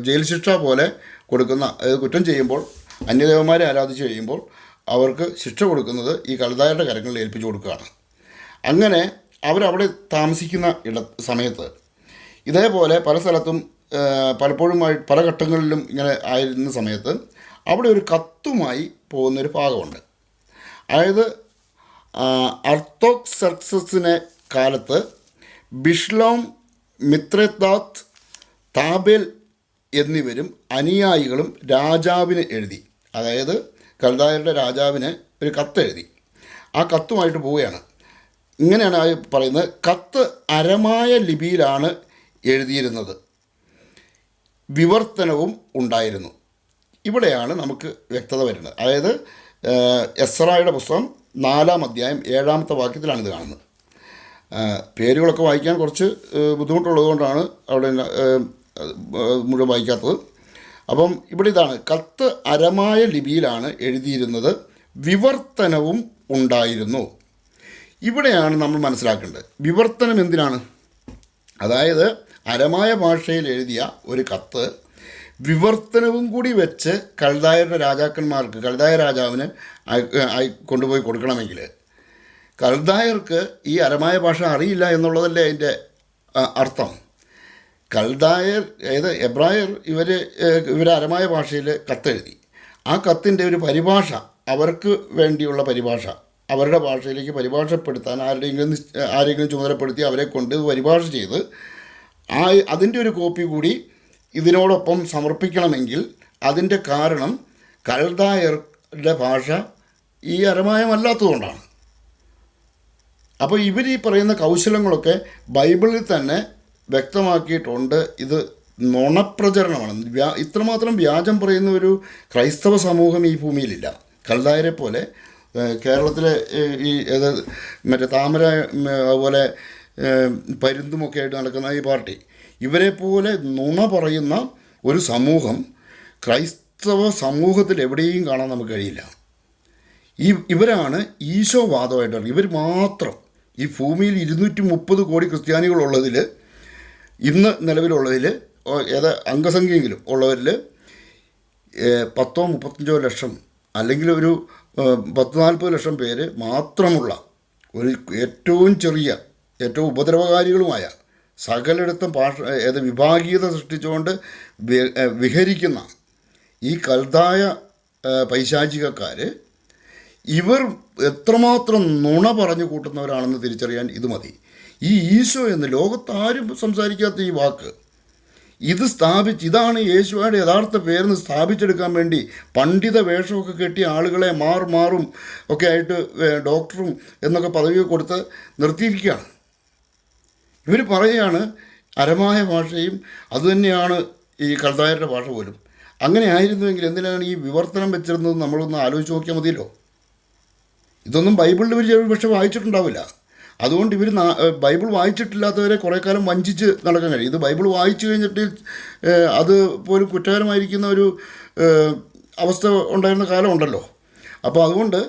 ജയിൽ ശിക്ഷ പോലെ കൊടുക്കുന്ന, അതായത് കുറ്റം ചെയ്യുമ്പോൾ അന്യദേവന്മാരെ ആരാധിച്ച് കഴിയുമ്പോൾ അവർക്ക് ശിക്ഷ കൊടുക്കുന്നത് ഈ കൽദായരുടെ കരങ്ങളിൽ ഏൽപ്പിച്ചു കൊടുക്കുകയാണ്. അങ്ങനെ അവരവിടെ താമസിക്കുന്ന സമയത്ത് ഇതേപോലെ പല സ്ഥലത്തും പല ഘട്ടങ്ങളിലും ഇങ്ങനെ ആയിരുന്ന സമയത്ത് അവിടെ ഒരു കത്തുമായി പോകുന്നൊരു ഭാഗമുണ്ട്. അതായത് അർത്തോക്സർക്സസിനെ കാലത്ത് ബിഷ്ലോം, മിത്രദാത്ത്, താബേൽ എന്നിവരും അനുയായികളും രാജാവിന് എഴുതി, അതായത് കൽദായരുടെ രാജാവിന് ഒരു കത്തെഴുതി. ആ കത്തുമായിട്ട് പോവുകയാണ്. ഇങ്ങനെയാണ് പറയുന്നത്, കത്ത് അരമായ ലിപിയിലാണ് എഴുതിയിരുന്നത്, വിവർത്തനവും ഉണ്ടായിരുന്നു. ഇവിടെയാണ് നമുക്ക് വ്യക്തത വരുന്നത്. അതായത് എസ്രായുടെ പുസ്തകം 4-ാം അധ്യായം 7-ാമത്തെ വാക്യത്തിലാണ് ഇത് കാണുന്നത്. പേരുകളൊക്കെ വായിക്കാൻ കുറച്ച് ബുദ്ധിമുട്ടുള്ളതുകൊണ്ടാണ് അവിടെ മുഴുവൻ വായിക്കാത്തത്. അപ്പം ഇവിടെ ഇതാണ്, കത്ത് അരമായ ലിപിയിലാണ് എഴുതിയിരുന്നത്, വിവർത്തനവും ഉണ്ടായിരുന്നു. ഇവിടെയാണ് നമ്മൾ മനസ്സിലാക്കേണ്ടത്, വിവർത്തനം എന്തിനാണ്? അതായത് അരമായ ഭാഷയിൽ എഴുതിയ ഒരു കത്ത് വിവർത്തനവും കൂടി വെച്ച് കൽദായരുടെ രാജാക്കന്മാർക്ക്, കൽദായ രാജാവിന് കൊണ്ടുപോയി കൊടുക്കണമെങ്കിൽ കൽദായർക്ക് ഈ അരമായ ഭാഷ അറിയില്ല എന്നുള്ളതല്ലേ അതിൻ്റെ അർത്ഥം. കൽദായർ, അതായത് എബ്രായർ, ഇവർ അരമായ ഭാഷയിൽ കത്തെഴുതി. ആ കത്തിൻ്റെ ഒരു പരിഭാഷ, അവർക്ക് വേണ്ടിയുള്ള പരിഭാഷ, അവരുടെ ഭാഷയിലേക്ക് പരിഭാഷപ്പെടുത്താൻ ആരെങ്കിലും ചുമതലപ്പെടുത്തി അവരെ കൊണ്ട് പരിഭാഷ ചെയ്ത് അതിൻ്റെ ഒരു കോപ്പി കൂടി ഇതിനോടൊപ്പം സമർപ്പിക്കണമെങ്കിൽ അതിൻ്റെ കാരണം കൽദായരുടെ ഭാഷ ഈ അരമായമല്ലാത്തതുകൊണ്ടാണ്. അപ്പോൾ ഇവർ ഈ പറയുന്ന കൗശലങ്ങളൊക്കെ ബൈബിളിൽ തന്നെ വ്യക്തമാക്കിയിട്ടുണ്ട്. ഇത് നുണപ്രചരണമാണ്. ഇത്രമാത്രം വ്യാജം പറയുന്ന ഒരു ക്രൈസ്തവ സമൂഹം ഈ ഭൂമിയിലില്ല. കൽദായരെ പോലെ കേരളത്തിലെ ഈ മറ്റേ താമര അതുപോലെ പരുന്തുമൊക്കെ ആയിട്ട് നടക്കുന്ന ഈ പാർട്ടി, ഇവരെ പോലെ നുണ പറയുന്ന ഒരു സമൂഹം ക്രൈസ്തവ സമൂഹത്തിൽ എവിടെയും കാണാൻ നമുക്ക് കഴിയില്ല. ഇവരാണ് ഈശോവാദമായിട്ട് ഇവർ മാത്രം ഈ ഭൂമിയിൽ 230 കോടി ക്രിസ്ത്യാനികളുള്ളതിൽ, ഇന്ന് നിലവിലുള്ളതിൽ അംഗസംഖ്യയെങ്കിലും ഉള്ളവരിൽ 10-35 ലക്ഷം അല്ലെങ്കിൽ ഒരു 10-40 ലക്ഷം പേര് മാത്രമുള്ള ഒരു ഏറ്റവും ചെറിയ ഏറ്റവും ഉപദ്രവകാരികളുമായ സകലിടത്തും വിഭാഗീയത സൃഷ്ടിച്ചുകൊണ്ട് വിഹരിക്കുന്ന ഈ കൽദായ പൈശാചികക്കാർ ഇവർ എത്രമാത്രം നുണ പറഞ്ഞു കൂട്ടുന്നവരാണെന്ന് തിരിച്ചറിയാൻ ഇത് മതി. ഈ ഈശോ എന്ന് ലോകത്താരും സംസാരിക്കാത്ത ഈ വാക്ക് ഇതാണ് യേശുവയുടെ യഥാർത്ഥ പേരെന്ന് സ്ഥാപിച്ചെടുക്കാൻ വേണ്ടി പണ്ഡിത വേഷമൊക്കെ കെട്ടിയ ആളുകളെ മാറും ഒക്കെ ആയിട്ട് ഡോക്ടറും എന്നൊക്കെ പദവി കൊടുത്ത് നിർത്തിയിരിക്കുകയാണ്. ഇവർ പറയുകയാണ് അരമായ ഭാഷയും അതുതന്നെയാണ് ഈ കൽദായരുടെ ഭാഷ പോലും. അങ്ങനെ ആയിരുന്നുവെങ്കിൽ എന്തിനാണ് ഈ വിവർത്തനം വെച്ചിരുന്നത് നമ്മളൊന്ന് ആലോചിച്ച് നോക്കിയാൽ മതിയല്ലോ. ഇതൊന്നും ബൈബിളിൽ ഇവർ പക്ഷെ വായിച്ചിട്ടുണ്ടാവില്ല. അതുകൊണ്ട് ഇവർ ബൈബിൾ വായിച്ചിട്ടില്ലാത്തവരെ കുറേ കാലം വഞ്ചിച്ച് നടക്കാൻ കഴിയും. ഇത് ബൈബിൾ വായിച്ചു കഴിഞ്ഞിട്ട് അത് പോലും കുറ്റകരമായിരിക്കുന്ന ഒരു അവസ്ഥ ഉണ്ടായിരുന്ന കാലം ഉണ്ടല്ലോ. അപ്പോൾ അതുകൊണ്ട്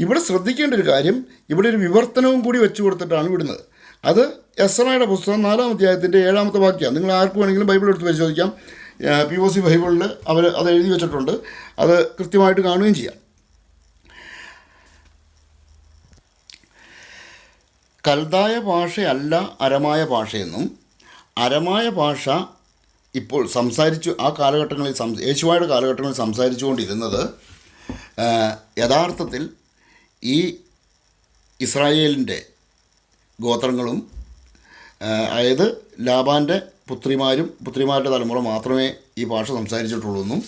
ഇവിടെ ശ്രദ്ധിക്കേണ്ട ഒരു കാര്യം, ഇവിടെ ഒരു വിവർത്തനവും കൂടി വെച്ച് കൊടുത്തിട്ടാണ് വിടുന്നത്. അത് എസ്രായുടെ പുസ്തകം 4-ാം അധ്യായത്തിൻ്റെ 7-ാമത്തെ വാക്യമാണ്. നിങ്ങൾ ആർക്ക് വേണമെങ്കിലും ബൈബിൾ എടുത്ത് പരിശോധിക്കാം. POC ബൈബിളിൽ അവർ അത് എഴുതി വെച്ചിട്ടുണ്ട്. അത് കൃത്യമായിട്ട് കാണുകയും ചെയ്യാം. കൽദായ ഭാഷയല്ല അരമായ ഭാഷയെന്നും, അരമായ ഭാഷ ഇപ്പോൾ ആ കാലഘട്ടങ്ങളിൽ യേശുവായുടെ കാലഘട്ടങ്ങളിൽ സംസാരിച്ചുകൊണ്ടിരുന്നത് യഥാർത്ഥത്തിൽ ഈ ഇസ്രായേലിൻ്റെ ഗോത്രങ്ങളും, അതായത് ലാബാൻ്റെ പുത്രിമാരുടെ തലമുറ മാത്രമേ ഈ ഭാഷ സംസാരിച്ചിട്ടുള്ളൂ എന്നും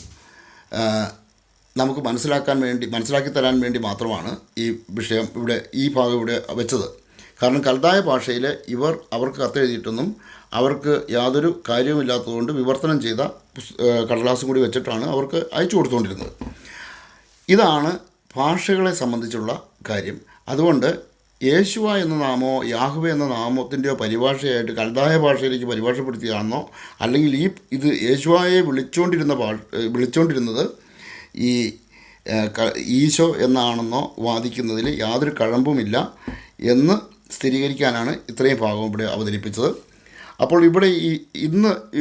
നമുക്ക് മനസ്സിലാക്കി തരാൻ വേണ്ടി മാത്രമാണ് ഈ വിഷയം ഈ ഭാഗം ഇവിടെ വെച്ചത്. കാരണം കൽദായ ഭാഷയിൽ അവർക്ക് കത്തെഴുതിയിട്ടൊന്നും അവർക്ക് യാതൊരു കാര്യവുമില്ലാത്തതുകൊണ്ട് വിവർത്തനം ചെയ്ത കടലാസും കൂടി വെച്ചിട്ടാണ് അവർക്ക് അയച്ചു കൊടുത്തുകൊണ്ടിരുന്നത്. ഇതാണ് ഭാഷകളെ സംബന്ധിച്ചുള്ള കാര്യം. അതുകൊണ്ട് യേശുവ എന്ന നാമോ യാഹ്വേ എന്ന നാമത്തിൻ്റെയോ പരിഭാഷയായിട്ട് കൽദായ ഭാഷയിലേക്ക് പരിഭാഷപ്പെടുത്തിയാണെന്നോ, അല്ലെങ്കിൽ ഇത് യേശുവായെ വിളിച്ചുകൊണ്ടിരുന്നത് ഈ ഈശോ എന്നാണെന്നോ വാദിക്കുന്നതിൽ യാതൊരു കഴമ്പുമില്ല എന്ന് സ്ഥിരീകരിക്കാനാണ് ഇത്രയും ഭാഗം ഇവിടെ അവതരിപ്പിച്ചത്. അപ്പോൾ ഇവിടെ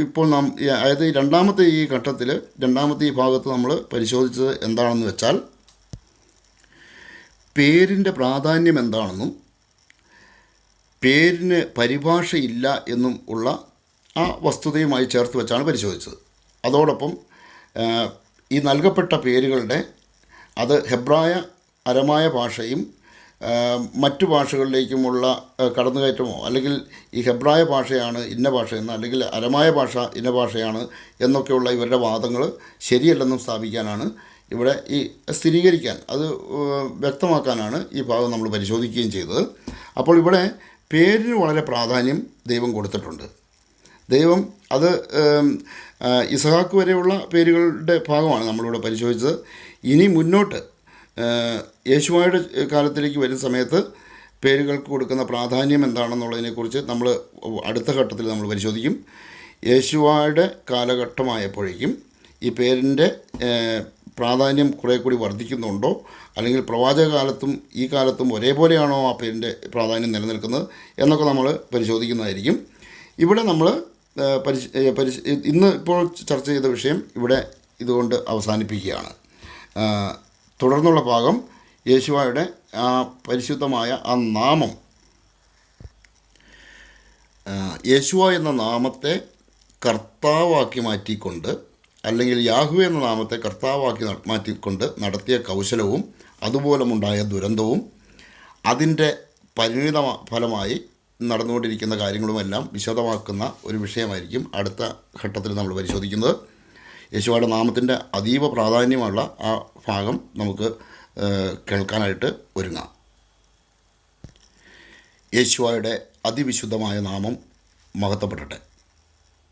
ഇപ്പോൾ അതായത് രണ്ടാമത്തെ ഈ ഘട്ടത്തിൽ രണ്ടാമത്തെ ഈ ഭാഗത്ത് നമ്മൾ പരിശോധിച്ചത് എന്താണെന്ന് വെച്ചാൽ, പേരിൻ്റെ പ്രാധാന്യം എന്താണെന്നും പേരിന് പരിഭാഷയില്ല എന്നും ഉള്ള ആ വസ്തുതയുമായി ചേർത്ത് വെച്ചാണ് പരിശോധിച്ചത്. അതോടൊപ്പം ഈ നൽകപ്പെട്ട പേരുകളുടെ അത് ഹെബ്രായ അരമായ ഭാഷയും മറ്റു ഭാഷകളിലേക്കുമുള്ള കടന്നുകയറ്റമോ, അല്ലെങ്കിൽ ഈ ഹെബ്രായ ഭാഷയാണ് ഇന്ന ഭാഷയെന്ന്, അല്ലെങ്കിൽ അരമായ ഭാഷ ഇന്ന ഭാഷയാണ് എന്നൊക്കെയുള്ള ഇവരുടെ വാദങ്ങൾ ശരിയല്ലെന്നും സ്ഥാപിക്കാനാണ് ഇവിടെ സ്ഥിരീകരിക്കാൻ, അത് വ്യക്തമാക്കാനാണ് ഈ ഭാഗം നമ്മൾ പരിശോധിക്കുകയും ചെയ്തത്. അപ്പോൾ ഇവിടെ പേരിന് വളരെ പ്രാധാന്യം ദൈവം കൊടുത്തിട്ടുണ്ട്. ദൈവം അത് ഇസഹാക്ക് വരെയുള്ള പേരുകളുടെ ഭാഗമാണ് നമ്മളിവിടെ പരിശോധിച്ചത്. ഇനി മുന്നോട്ട് യേശുവായുടെ കാലത്തിലേക്ക് വരുന്ന സമയത്ത് പേരുകൾക്ക് കൊടുക്കുന്ന പ്രാധാന്യം എന്താണെന്നുള്ളതിനെക്കുറിച്ച് നമ്മൾ അടുത്ത ഘട്ടത്തിൽ നമ്മൾ പരിശോധിക്കും. യേശുവായുടെ കാലഘട്ടമായപ്പോഴേക്കും ഈ പേരിൻ്റെ പ്രാധാന്യം കുറേ കൂടി വർദ്ധിക്കുന്നുണ്ടോ, അല്ലെങ്കിൽ പ്രവാചക കാലത്തും ഈ കാലത്തും ഒരേപോലെയാണോ ആ പേരിൻ്റെ പ്രാധാന്യം നിലനിൽക്കുന്നത് എന്നൊക്കെ നമ്മൾ പരിശോധിക്കുന്നതായിരിക്കും. ഇവിടെ നമ്മൾ ഇന്ന് ഇപ്പോൾ ചർച്ച ചെയ്ത വിഷയം ഇവിടെ ഇതുകൊണ്ട് അവസാനിപ്പിക്കുകയാണ്. തുടർന്നുള്ള ഭാഗം യേശുവായുടെ ആ പരിശുദ്ധമായ ആ നാമം, യേശുവ എന്ന നാമത്തെ കർത്താവാക്കി മാറ്റിക്കൊണ്ട്, അല്ലെങ്കിൽ യാഹ്വേ എന്ന നാമത്തെ കർത്താവാക്കി മാറ്റിക്കൊണ്ട് നടത്തിയ കൗശലവും അതുമൂലമുണ്ടായ ദുരന്തവും അതിൻ്റെ പരിണിത ഫലമായി നടന്നുകൊണ്ടിരിക്കുന്ന കാര്യങ്ങളുമെല്ലാം വിശദമാക്കുന്ന ഒരു വിഷയമായിരിക്കും അടുത്ത ഘട്ടത്തിൽ നമ്മൾ പരിശോധിക്കുന്നത്. യേശുവയുടെ നാമത്തിൻ്റെ അതീവ പ്രാധാന്യമുള്ള ആ ഭാഗം നമുക്ക് കേൾക്കാനായിട്ട് ഒരുങ്ങാം. യേശുവയുടെ അതിവിശുദ്ധമായ നാമം മഹത്വപ്പെടട്ടെ.